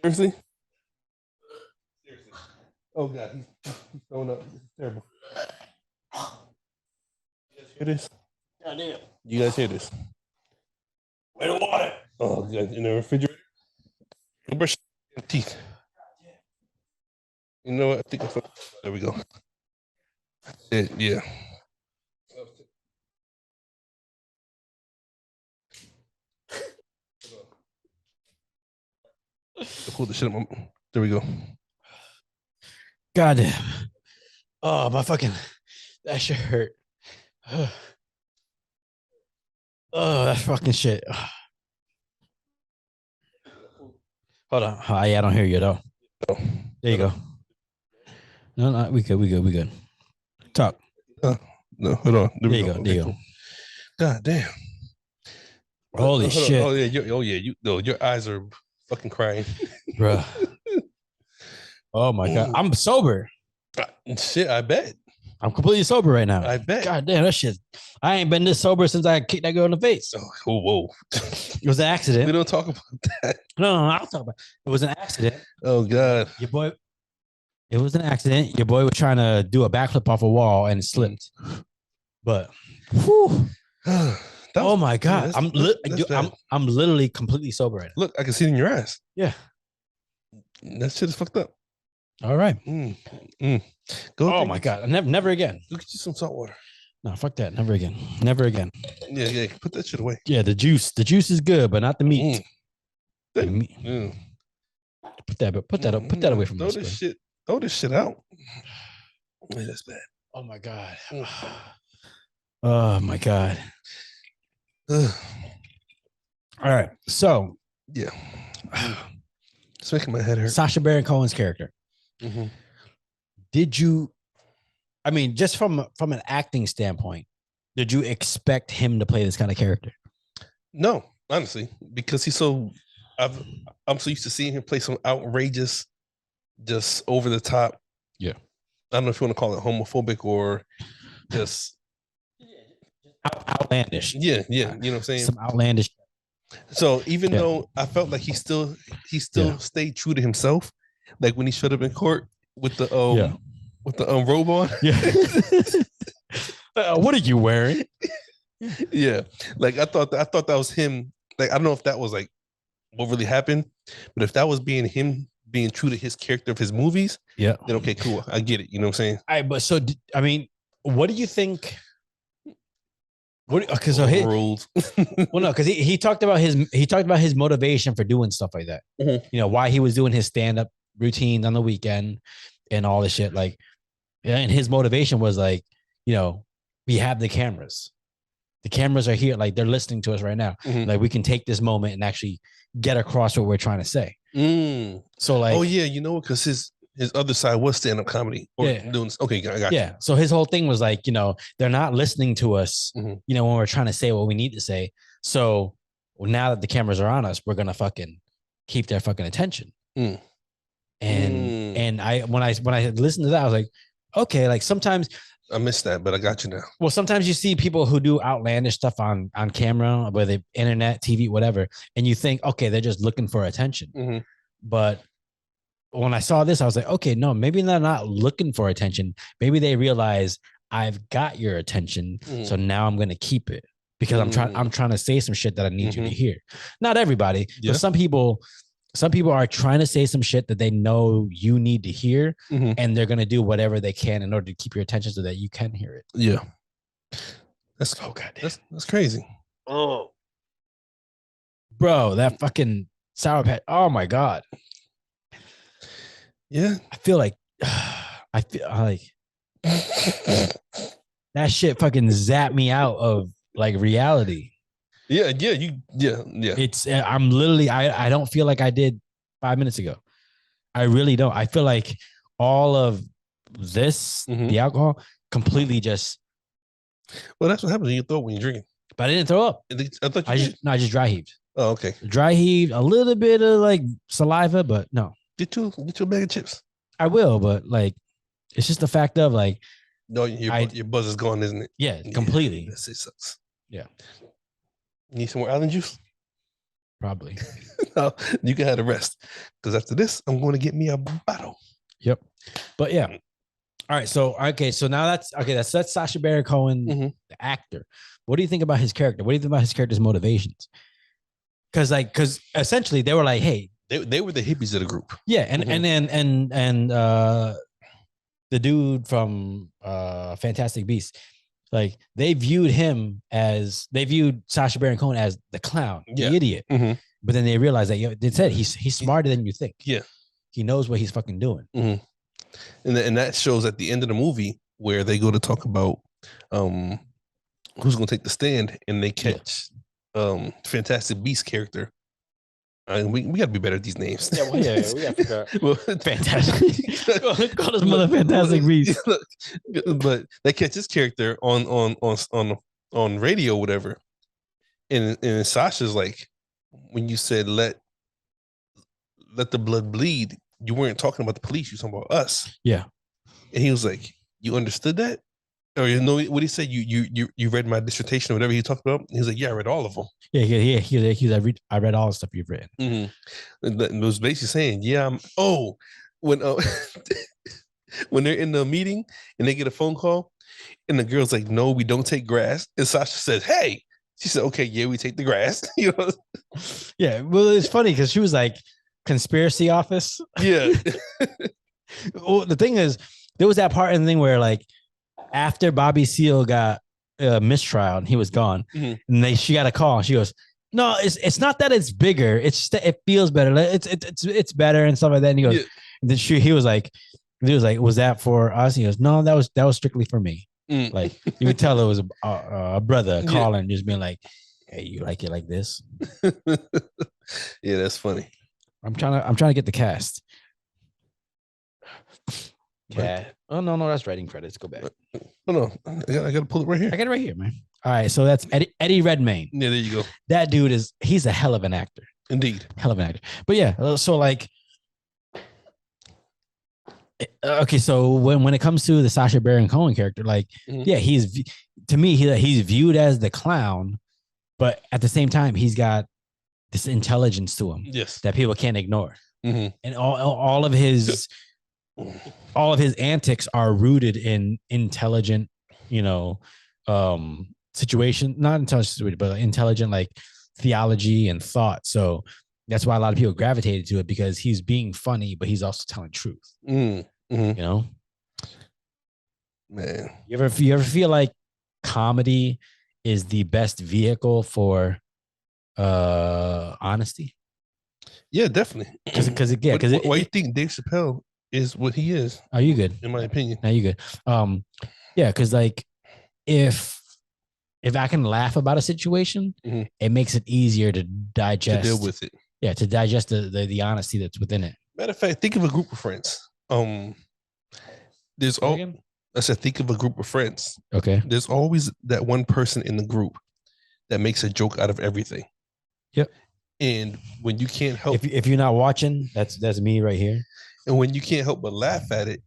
Seriously? Oh God, he's throwing up. This is terrible. You guys hear this? Goddamn. You guys hear this? Where the water? Oh, God, in the refrigerator. Go brush your teeth. You know what? I think there we go. Yeah. Pull the shit up. There we go. Goddamn. Oh, my fucking, that shit hurt. Oh, that fucking shit. Hold on. Oh, yeah, I don't hear you though. There you go. No, we good. Talk. No, hold on. There you go. There you go. God damn. Holy shit. Oh yeah. Your eyes are fucking crying, bro. Oh my God. I'm sober. Shit, I bet. I'm completely sober right now. I bet. God damn, that shit. I ain't been this sober since I kicked that girl in the face. Oh, whoa. It was an accident. We don't talk about that. No, I'll talk about it. It was an accident. Oh God. Your boy. It was an accident. Your boy was trying to do a backflip off a wall and slipped. But oh my God. I'm literally completely sober right now. Look, I can see it in your eyes. Yeah. That shit is fucked up. All right. Go. Oh my God. Never again. Go get you some salt water. No, fuck that. Never again. Never again. Yeah. Put that shit away. Yeah, the juice. The juice is good, but not the meat. Put that away from me. Throw this shit out. Yeah, that's bad. Oh my God. Oh my God. All right. So yeah. It's making my head hurt. Sacha Baron Cohen's character. Did you, I mean, just from an acting standpoint, did you expect him to play this kind of character? No, honestly, because he's so, I'm so used to seeing him play some outrageous, just over the top. Yeah. I don't know if you want to call it homophobic or just outlandish. Yeah. You know what I'm saying? Some outlandish. So even though I felt like he still stayed true to himself, like when he showed up in court with the robe on. Yeah. What are you wearing? Yeah, like I thought that was him. Like I don't know if that was like what really happened, but if that was him being true to his character of his movies, then okay, cool, I get it. You know what I'm saying? All right, but so I mean, what do you think? Because he talked about his motivation for doing stuff like that. You know, why he was doing his stand-up routines on the weekend and all this shit. Like, and his motivation was like, you know, we have the cameras. The cameras are here, like they're listening to us right now. Like we can take this moment and actually get across what we're trying to say. So like, oh yeah, you know, because his other side was stand-up comedy. Doing, okay, I got you. So his whole thing was like, you know, they're not listening to us, you know, when we're trying to say what we need to say. So now that the cameras are on us, we're gonna fucking keep their fucking attention. And when I listened to that, I was like, okay, like sometimes I missed that, but I got you now. Well, sometimes you see people who do outlandish stuff on camera, whether internet, TV, whatever, and you think, okay, they're just looking for attention. But when I saw this, I was like, okay, no, maybe they're not looking for attention. Maybe they realize I've got your attention, so now I'm going to keep it because I'm trying to say some shit that I need you to hear. Not everybody, but some people are trying to say some shit that they know you need to hear, and they're going to do whatever they can in order to keep your attention so that you can hear it. Yeah. That's crazy. Oh, bro, that fucking Sour Patch. Oh my God. Yeah. I feel like that shit fucking zapped me out of like reality. Yeah. It's I'm literally I don't feel like I did 5 minutes ago. I really don't. I feel like all of this, the alcohol, completely just. Well, that's what happens when you throw up when you're drinking. But I didn't throw up. I just dry heaved. Oh, okay. Dry heaved, a little bit of like saliva, but no. Get you a bag of chips. I will, but like, it's just the fact of like. No, your buzz is gone, isn't it? Yeah, completely. It sucks. Yeah. You need some more island juice? Probably. No, you can have the rest. Because after this, I'm going to get me a bottle. Yep. But yeah. All right. So now that's Sacha Baron Cohen, the actor. What do you think about his character? What do you think about his character's motivations? Because essentially they were like, hey, they were the hippies of the group. Yeah, and the dude from Fantastic Beasts, like they viewed Sacha Baron Cohen as the clown, the idiot. But then they realized that they said he's smarter than you think. Yeah, he knows what he's fucking doing. And that shows at the end of the movie where they go to talk about who's going to take the stand, and they catch Fantastic Beast character. We got to be better at these names. Yeah, we got to figure out. Well, Fantastic. Call his mother Fantastic Beast. But they catch his character on radio, or whatever. And Sasha's like, when you said let the blood bleed, you weren't talking about the police. You were talking about us. Yeah. And he was like, you understood that? Or you know what he said? You read my dissertation or whatever he talked about? He was like, yeah, I read all of them. Yeah. I read all the stuff you've written. And it was basically saying, yeah, when when they're in the meeting and they get a phone call and the girl's like, no, we don't take grass. And Sasha says, hey, she said, okay, yeah, we take the grass. You know? Yeah. Well, it's funny because she was like, conspiracy office. Yeah. Well, the thing is, there was that part in the thing where like after Bobby Seale got mistrial and he was gone, and she got a call and she goes, no, it's not that it's bigger, it's just that it feels better, it's better and stuff like that. And he goes, and then he was like, was that for us? And he goes, no, that was strictly for me. Like you could tell it was a brother calling, just being like, hey, you like it like this? Yeah, that's funny. I'm trying to get the cast. Yeah. Oh no, that's writing credits. Go back. Oh no, I gotta pull it right here. I got it right here, man. All right, so that's Eddie Redmayne. Yeah, there you go. That dude he's a hell of an actor. Indeed, hell of an actor. But yeah, so like, okay, so when it comes to the Sacha Baron Cohen character, like, yeah, he's viewed as the clown, but at the same time, he's got this intelligence to him, that people can't ignore, and all of his antics are rooted in intelligent, situation, not intelligent, but intelligent, like theology and thought. So that's why a lot of people gravitated to it, because he's being funny, but he's also telling truth. Man, you ever feel like comedy is the best vehicle for honesty? Yeah, definitely. Because why you think Dave Chappelle is what he is? Are you good? In my opinion. Are you good? Yeah, because like if I can laugh about a situation, it makes it easier to digest, to deal with it. Yeah, to digest the honesty that's within it. Matter of fact, think of a group of friends. Think of a group of friends. Okay. There's always that one person in the group that makes a joke out of everything. Yep. And when you can't help, if you're not watching, that's me right here. And when you can't help but laugh at it,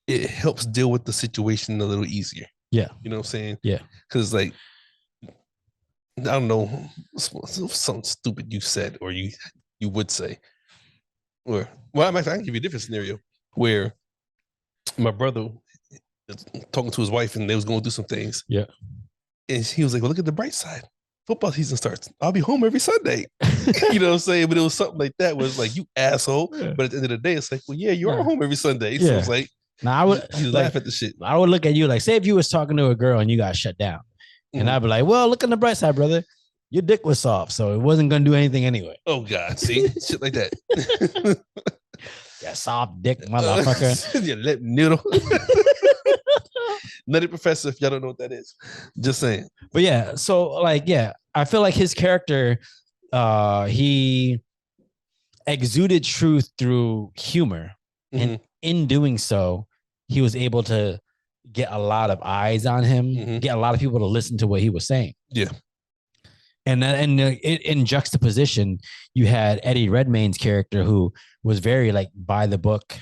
it helps deal with the situation a little easier. Yeah. You know what I'm saying? Yeah. Because like, I don't know, something stupid you said or you would say. Or, well, I can give you a different scenario where my brother was talking to his wife and they was going through some things. Yeah. And he was like, well, look at the bright side. Football season starts. I'll be home every Sunday. You know what I'm saying? But it was something like that where it's like, you asshole. Yeah. But at the end of the day, it's like, well, yeah, you are home every Sunday. So it's like, now I would you laugh at the shit. I would look at you like, say if you was talking to a girl and you got shut down. And I'd be like, well, look on the bright side, brother. Your dick was soft, so it wasn't going to do anything anyway. Oh, God. See? Shit like that. Yeah, soft dick, motherfucker. Your lip noodle. Nutty Professor, if y'all don't know what that is. Just saying. But yeah, so like, yeah, I feel like his character, he exuded truth through humor. And in doing so, he was able to get a lot of eyes on him, get a lot of people to listen to what he was saying. Yeah. And in juxtaposition, you had Eddie Redmayne's character, who was very like by the book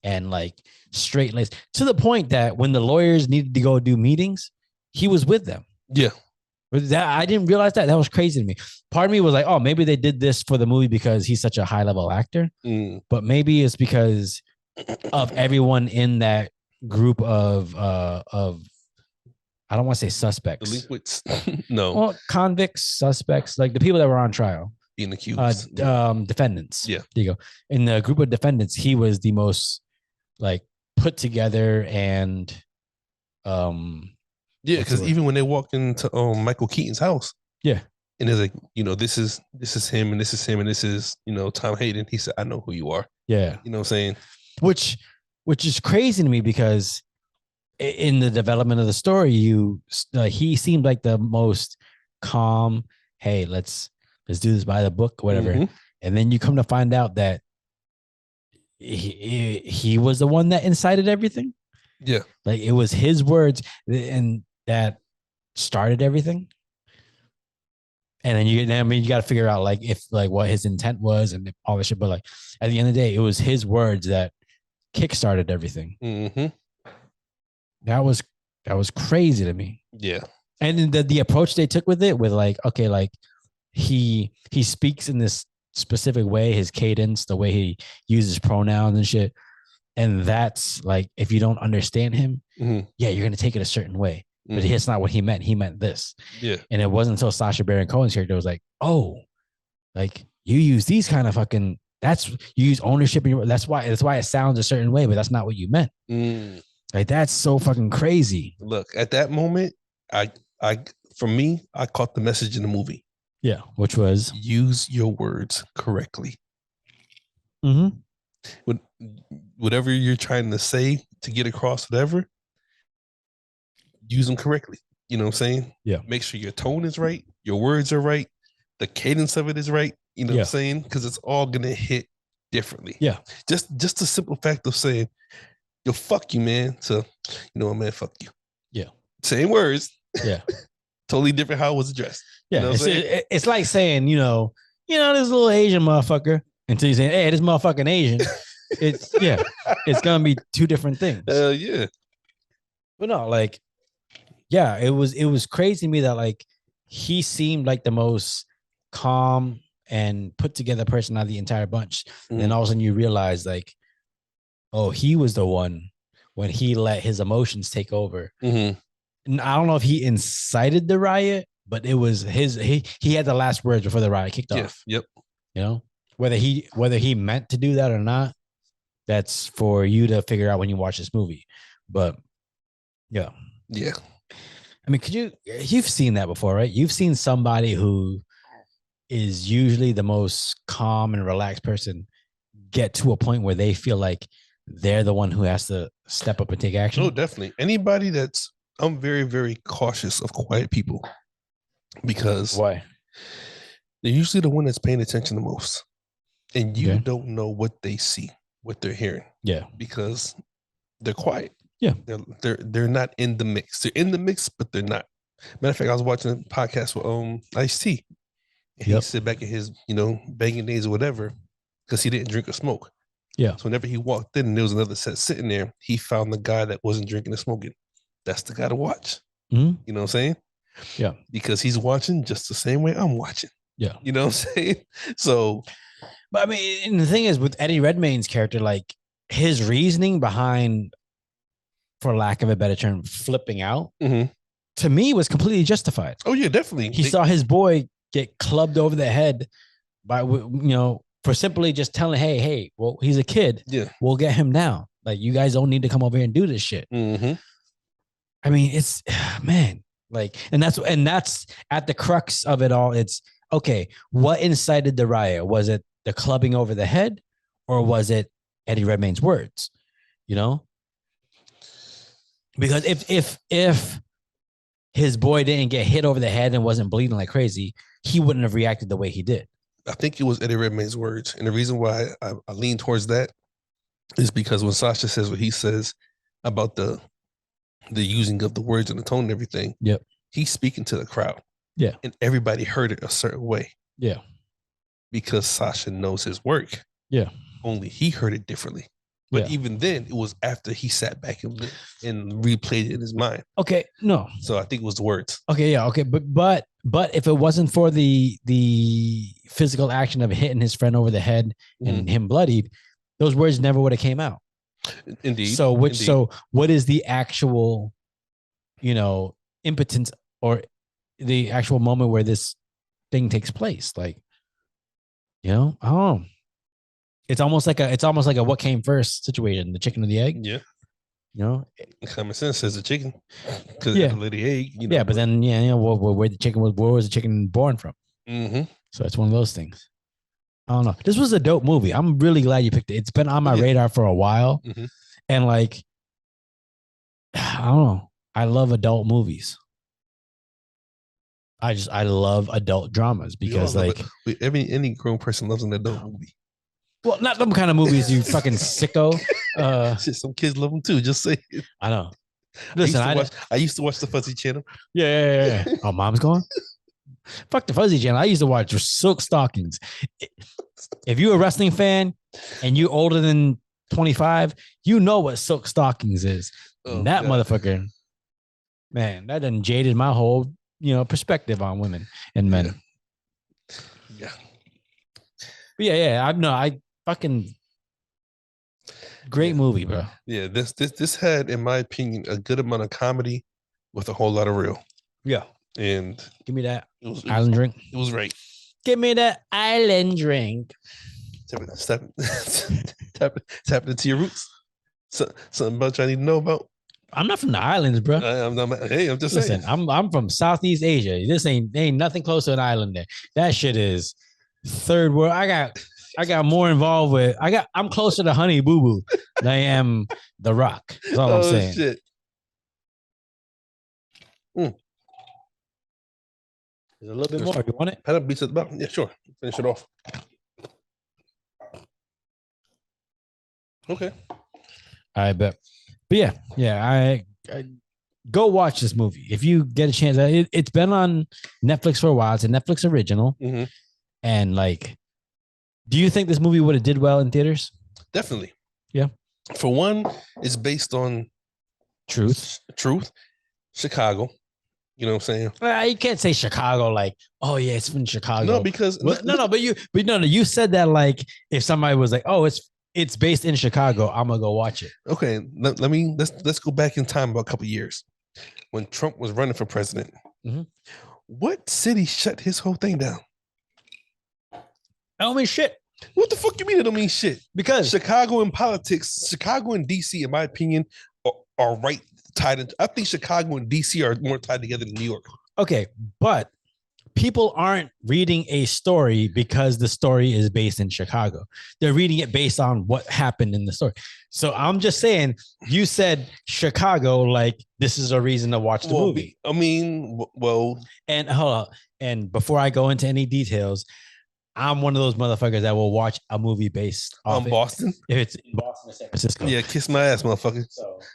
and like straight laced, to the point that when the lawyers needed to go do meetings, he was with them. Yeah. But that, I didn't realize that. That was crazy to me. Part of me was like, oh, maybe they did this for the movie because he's such a high level actor. But maybe it's because of everyone in that group of I don't want to say suspects. Delinquents. No. Well, convicts, suspects, like the people that were on trial. Being accused. Defendants. Yeah. There you go. In the group of defendants, he was the most like put together and because even when they walk into Michael Keaton's house, yeah, and it's like, this is him and this is him and this is, Tom Hayden. He said, I know who you are. Yeah. You know what I'm saying? Which is crazy to me because in the development of the story, he seemed like the most calm. Hey, let's do this by the book, whatever. Mm-hmm. And then you come to find out that he was the one that incited everything. Yeah, like it was his words and that started everything. And then you got to figure out like if like what his intent was and all that shit. But like at the end of the day, it was his words that kickstarted everything. Mm-hmm. That was crazy to me. Yeah. And the approach they took with it, with like, okay, like he speaks in this specific way, his cadence, the way he uses pronouns and shit. And that's like, if you don't understand him, mm-hmm. yeah, you're going to take it a certain way. But Mm-hmm. it's not what he meant. He meant this. Yeah. And it wasn't until Sacha Baron Cohen's character was like, oh, like you use these kind of fucking, you use ownership in your, that's why it sounds a certain way, but that's not what you meant. Mm. Like that's so fucking crazy. Look, at that moment, for me, I caught the message in the movie. Yeah, which was use your words correctly. Mm-hmm. Whatever you're trying to say to get across, whatever, use them correctly. You know what I'm saying? Yeah. Make sure your tone is right, your words are right, the cadence of it is right. You know what I'm saying? Because it's all gonna hit differently. Yeah. Just the simple fact of saying, "Yo, fuck you, man." So, you know what, man, fuck you. Yeah. Same words. Yeah. Totally different how it was addressed. Yeah. You know it's like saying, this little Asian motherfucker until you say, hey, this motherfucking Asian. It's gonna be two different things. Yeah. But no, like, yeah, it was crazy to me that like he seemed like the most calm and put together person out of the entire bunch. Mm-hmm. And then all of a sudden you realize like, oh, he was the one when he let his emotions take over. Mm-hmm. And I don't know if he incited the riot, but it was he had the last words before the riot kicked off. Yep. Whether he meant to do that or not, that's for you to figure out when you watch this movie. But yeah. I mean, you've seen that before, right? You've seen somebody who is usually the most calm and relaxed person get to a point where they feel like they're the one who has to step up and take action. Oh, definitely. I'm very, very cautious of quiet people because why? They're usually the one that's paying attention the most, and you don't know what they see, what they're hearing. Yeah, because they're quiet. Yeah, they're not in the mix. They're in the mix, but they're not. Matter of fact, I was watching a podcast with Ice-T. He sit back in his banging days or whatever because he didn't drink or smoke. Yeah. So whenever he walked in and there was another set sitting there, he found the guy that wasn't drinking or smoking. That's the guy to watch. Mm-hmm. You know what I'm saying? Yeah. Because he's watching just the same way I'm watching. Yeah. You know what I'm saying? So, but I mean, and the thing is with Eddie Redmayne's character, like his reasoning behind, for lack of a better term, flipping out, to me was completely justified. Oh yeah, definitely. He saw his boy get clubbed over the head by, for simply just telling, hey, well, he's a kid. Yeah. We'll get him down. Like, you guys don't need to come over here and do this shit. Mm-hmm. I mean, it's, man, like, and that's at the crux of it all. It's, okay, what incited the riot? Was it the clubbing over the head, or was it Eddie Redmayne's words? Because if his boy didn't get hit over the head and wasn't bleeding like crazy, he wouldn't have reacted the way he did. I think it was Eddie Redmayne's words. And the reason why I lean towards that is because when Sasha says what he says about the using of the words and the tone and everything, he's speaking to the crowd. Yeah. And everybody heard it a certain way. Yeah. Because Sasha knows his work. Yeah. Only he heard it differently. But even then, it was after he sat back and replayed it in his mind. Okay, no. So I think it was the words. Okay, yeah, okay. But if it wasn't for the physical action of hitting his friend over the head and him bloodied, those words never would have came out. Indeed. So Indeed. so what is the actual, impotence or the actual moment where this thing takes place? Like, I don't know. It's almost like a what came first situation, the chicken or the egg. Yeah. Common sense says the chicken because it had to lay the egg. Yeah, but then where the chicken was, where was the chicken born from? Mm-hmm. So it's one of those things. I don't know. This was a dope movie. I'm really glad you picked it. It's been on my radar for a while, and like, I don't know. I love adult movies. I love adult dramas because any grown person loves an adult movie. Well, not them kind of movies, you fucking sicko. Shit, some kids love them too. Just say it. I know. Listen, I used to watch the Fuzzy Channel. Yeah. Oh, mom's gone. Fuck the Fuzzy Channel. I used to watch Silk Stockings. If you're a wrestling fan and you're older than 25, you know what Silk Stockings is. That motherfucker, man, that done jaded my whole perspective on women and men. Yeah. But I fucking great movie, bro. Yeah, this had, in my opinion, a good amount of comedy with a whole lot of real. Yeah. And give me that island drink. It was right. Give me that island drink. Tap into your roots. Something about you I need to know about. I'm not from the islands, bro. I'm just saying. I'm from Southeast Asia. This ain't nothing close to an island there. That shit is third world. I got more involved with. I'm closer to Honey Boo Boo than I am The Rock. That's all I'm saying. Shit. There's a little bit more. You want it? Pedal beats at the bottom. Yeah, sure. Finish it off. Okay. I bet. But I go watch this movie if you get a chance. It's been on Netflix for a while. It's a Netflix original. Mm-hmm. And like, do you think this movie would have did well in theaters? Definitely. Yeah. For one, it's based on truth. Chicago. You know what I'm saying? You can't say Chicago like, oh yeah, it's from Chicago. No, because you said that like if somebody was like, oh, it's based in Chicago, I'm gonna go watch it. Okay, let's go back in time about a couple of years when Trump was running for president. Mm-hmm. What city shut his whole thing down? I don't mean shit. What the fuck you mean it don't mean shit? Because Chicago in politics, Chicago and DC, in my opinion, are right tied into. I think Chicago and DC are more tied together than New York. Okay, but people aren't reading a story because the story is based in Chicago. They're reading it based on what happened in the story. So I'm just saying, you said Chicago, like this is a reason to watch the movie. I mean, and hold on. And before I go into any details, I'm one of those motherfuckers that will watch a movie based on Boston. If it's in Boston or San Francisco. Yeah, kiss my ass, motherfucker.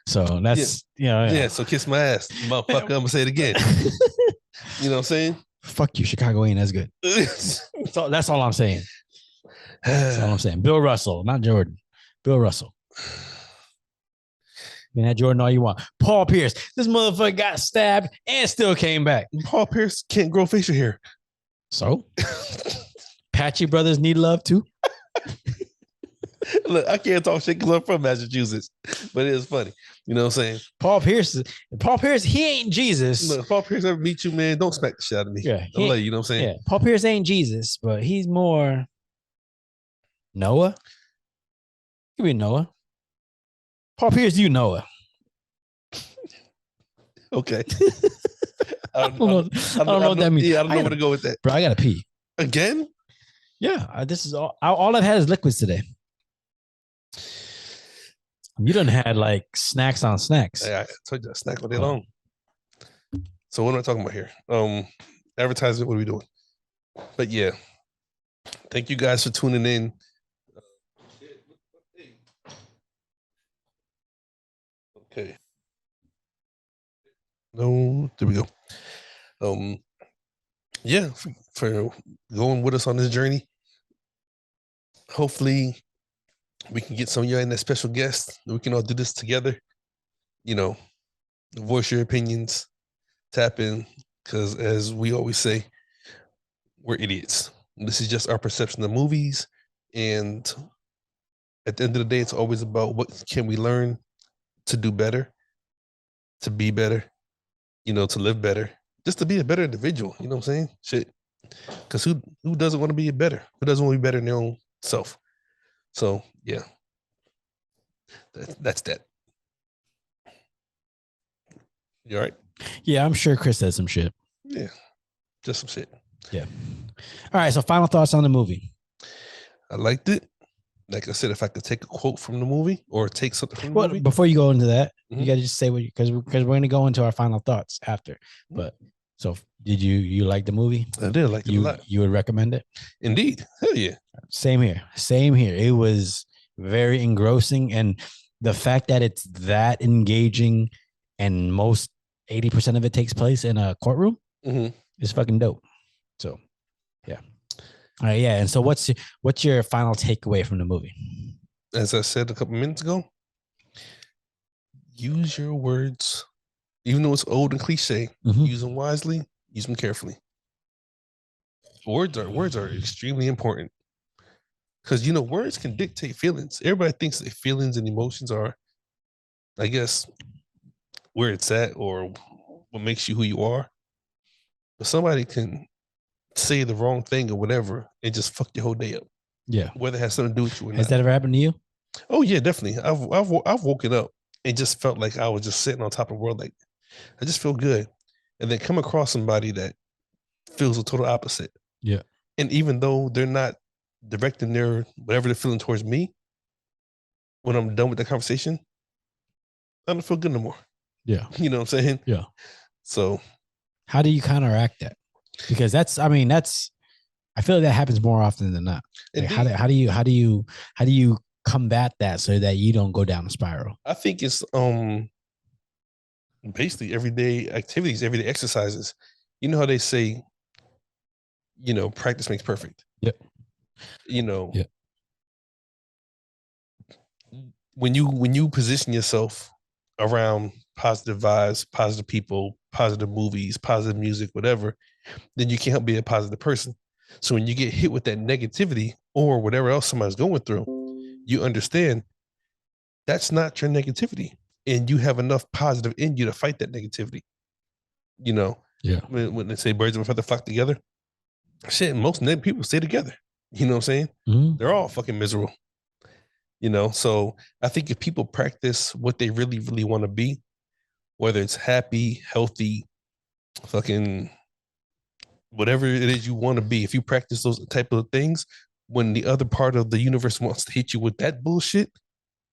So that's so kiss my ass, motherfucker. I'm gonna say it again. You know what I'm saying? Fuck you, Chicago ain't as good. So that's all I'm saying. That's all I'm saying. Bill Russell, not Jordan. Bill Russell. You can have Jordan all you want. Paul Pierce, this motherfucker got stabbed and still came back. Paul Pierce can't grow facial hair. So? Patchy brothers need love too. Look, I can't talk shit because I'm from Massachusetts, but it is funny. You know what I'm saying? Paul Pierce, he ain't Jesus. Look, Paul Pierce ever meet you, man, don't smack the shit out of me. Yeah, you know what I'm saying? Yeah, Paul Pierce ain't Jesus, but he's more Noah. Could be Noah. Paul Pierce, you Noah. Okay. I don't know what that means. Yeah, I don't know where to go with that. Bro, I gotta pee. Again? Yeah, this is all I've had is liquids today. You done had like snacks on snacks. Yeah, I told you, snack all day long. So what am I talking about here? Advertising, what are we doing? But yeah, thank you guys for tuning in. Okay. No, there we go. Yeah, for going with us on this journey. Hopefully we can get some of you in that special guest. We can all do this together. You know, voice your opinions, tap in, because as we always say, we're idiots. This is just our perception of movies, and at the end of the day, it's always about what can we learn to do better, to be better, to live better, just to be a better individual. You know what I'm saying? Shit. Because who doesn't want to be better? Who doesn't want to be better in their own self? So yeah, that's that. You all right? Yeah, I'm sure Chris said some shit. Yeah, just some shit. Yeah. All right. So final thoughts on the movie. I liked it. Like I said, if I could take a quote from the movie or take something from the movie. Before you go into that, you got to just say what, because we're going to go into our final thoughts after. But so did you like the movie? I did like it a lot. You would recommend it? Indeed. Hell yeah. Same here. It was very engrossing. And the fact that it's that engaging and most 80% of it takes place in a courtroom is fucking dope. So, yeah. All right, yeah. And so what's your final takeaway from the movie? As I said a couple minutes ago, use your words, even though it's old and cliche, use them wisely, use them carefully. Words are extremely important. Because words can dictate feelings. Everybody thinks that feelings and emotions are, I guess, where it's at or what makes you who you are. But somebody can say the wrong thing or whatever and just fuck your whole day up. Yeah. Whether it has something to do with you or not. Has that ever happened to you? Oh yeah, definitely. I've woken up and just felt like I was just sitting on top of the world. Like I just feel good. And then come across somebody that feels the total opposite. Yeah. And even though they're not directing their whatever they're feeling towards me, when I'm done with the conversation, I don't feel good no more. Yeah. You know what I'm saying? Yeah. So how do you counteract that? Because I feel like that happens more often than not. Like how do you combat that so that you don't go down a spiral? I think it's basically everyday activities, everyday exercises. You know how they say, practice makes perfect. Yep. Yep. When you position yourself around positive vibes, positive people, positive movies, positive music, whatever, then you can't help be a positive person. So when you get hit with that negativity or whatever else somebody's going through, you understand that's not your negativity. And you have enough positive in you to fight that negativity. Yeah. When they say birds of a feather flock together, shit, most people stay together. You know what I'm saying? Mm-hmm. They're all fucking miserable. So I think if people practice what they really, really want to be, whether it's happy, healthy, fucking whatever it is you want to be, if you practice those type of things, when the other part of the universe wants to hit you with that bullshit,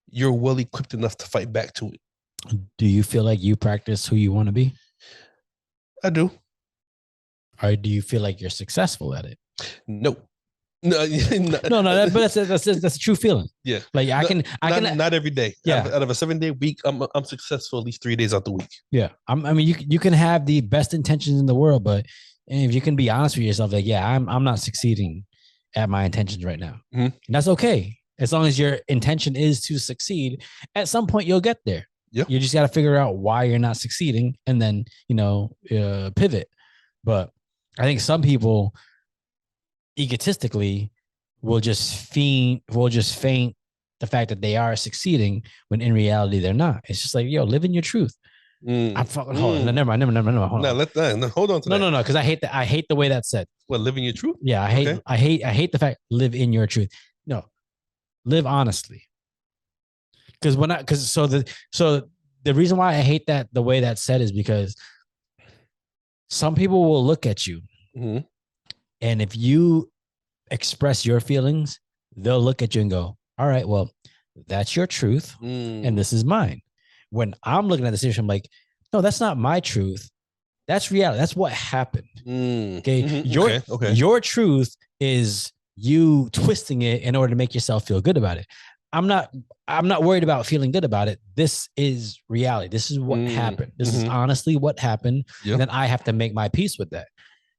you're well equipped enough to fight back to it. Do you feel like you practice who you want to be? I do. Or do you feel like you're successful at it? No. No. But that's a true feeling. Yeah. Like I can not every day. Yeah. Out of a 7-day week, I'm successful at least 3 days out the week. Yeah. I mean, you can have the best intentions in the world, but if you can be honest with yourself, like, yeah, I'm not succeeding at my intentions right now. Mm-hmm. And that's okay. As long as your intention is to succeed, at some point you'll get there. Yeah. You just got to figure out why you're not succeeding and then, pivot. But I think some people egotistically will just feint the fact that they are succeeding when in reality they're not. It's just like, yo, live in your truth. I'm fucking hold on. Never mind. Hold on. Hold on to that. No, because I hate the way that's said. What, live in your truth? Yeah, I hate the fact live in your truth. No, live honestly. Because the reason why I hate that the way that's said is because some people will look at you, and if you express your feelings, they'll look at you and go, all right, well, that's your truth, and this is mine. When I'm looking at the situation, I'm like, no, that's not my truth. That's reality. That's what happened. Okay. Your truth is you twisting it in order to make yourself feel good about it. I'm not worried about feeling good about it. This is reality. This is what happened. This is honestly what happened. Yep. And then I have to make my peace with that.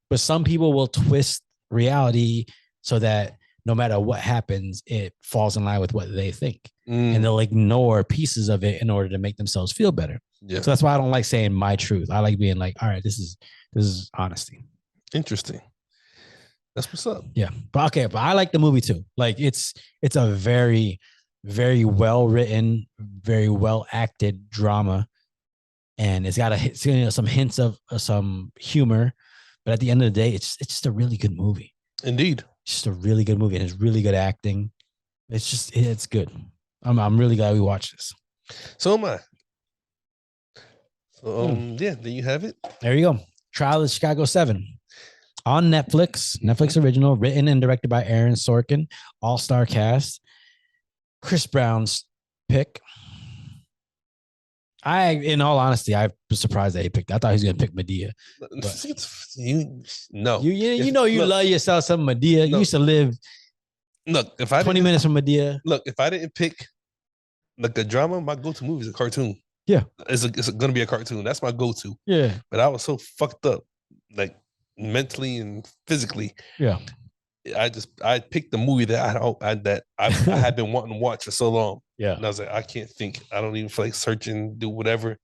But some people will twist reality so that no matter what happens, it falls in line with what they think. And they'll ignore pieces of it in order to make themselves feel better. Yeah. So that's why I don't like saying my truth. I like being like, all right, this is honesty. Interesting. That's what's up. Yeah. But I like the movie too. Like it's a very very well written, very well acted drama, and it's got some hints of some humor. But at the end of the day, it's just a really good movie. Indeed, it's just a really good movie, and it's really good acting. It's good. I'm really glad we watched this. So am I. So yeah, there you have it. There you go. Trial of Chicago 7 on Netflix. Netflix original, written and directed by Aaron Sorkin. All-star cast. Chris Brown's pick. In all honesty, I was surprised that he picked. I thought he was going to pick Madea. You love yourself some Madea. You used to live. Look, if I 20 minutes from Madea. Look, if I didn't pick like a drama, my go-to movie is a cartoon. Yeah, it's going to be a cartoon. That's my go-to. Yeah, but I was so fucked up, like mentally and physically. Yeah, I picked the movie that I had been wanting to watch for so long. Yeah, and I was like, I can't think. I don't even feel like searching, do whatever.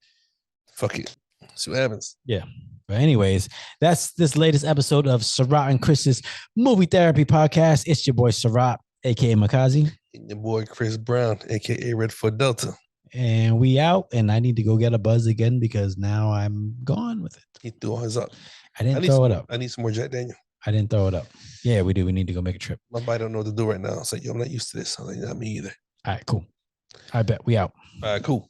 Fuck it, see what happens. Yeah. But anyways, that's this latest episode of Sarath and Chris's Movie Therapy Podcast. It's your boy Sarath, aka Makazi, and your boy Chris Brown, aka Red for Delta. And we out. And I need to go get a buzz again because now I'm gone with it. He threw his up. I didn't throw it up. I need some more Jack Daniel. I didn't throw it up. Yeah, we do. We need to go make a trip. My body don't know what to do right now. It's like, yo, I'm not used to this. I'm like, not me either. All right, cool. I bet we out. All right, cool.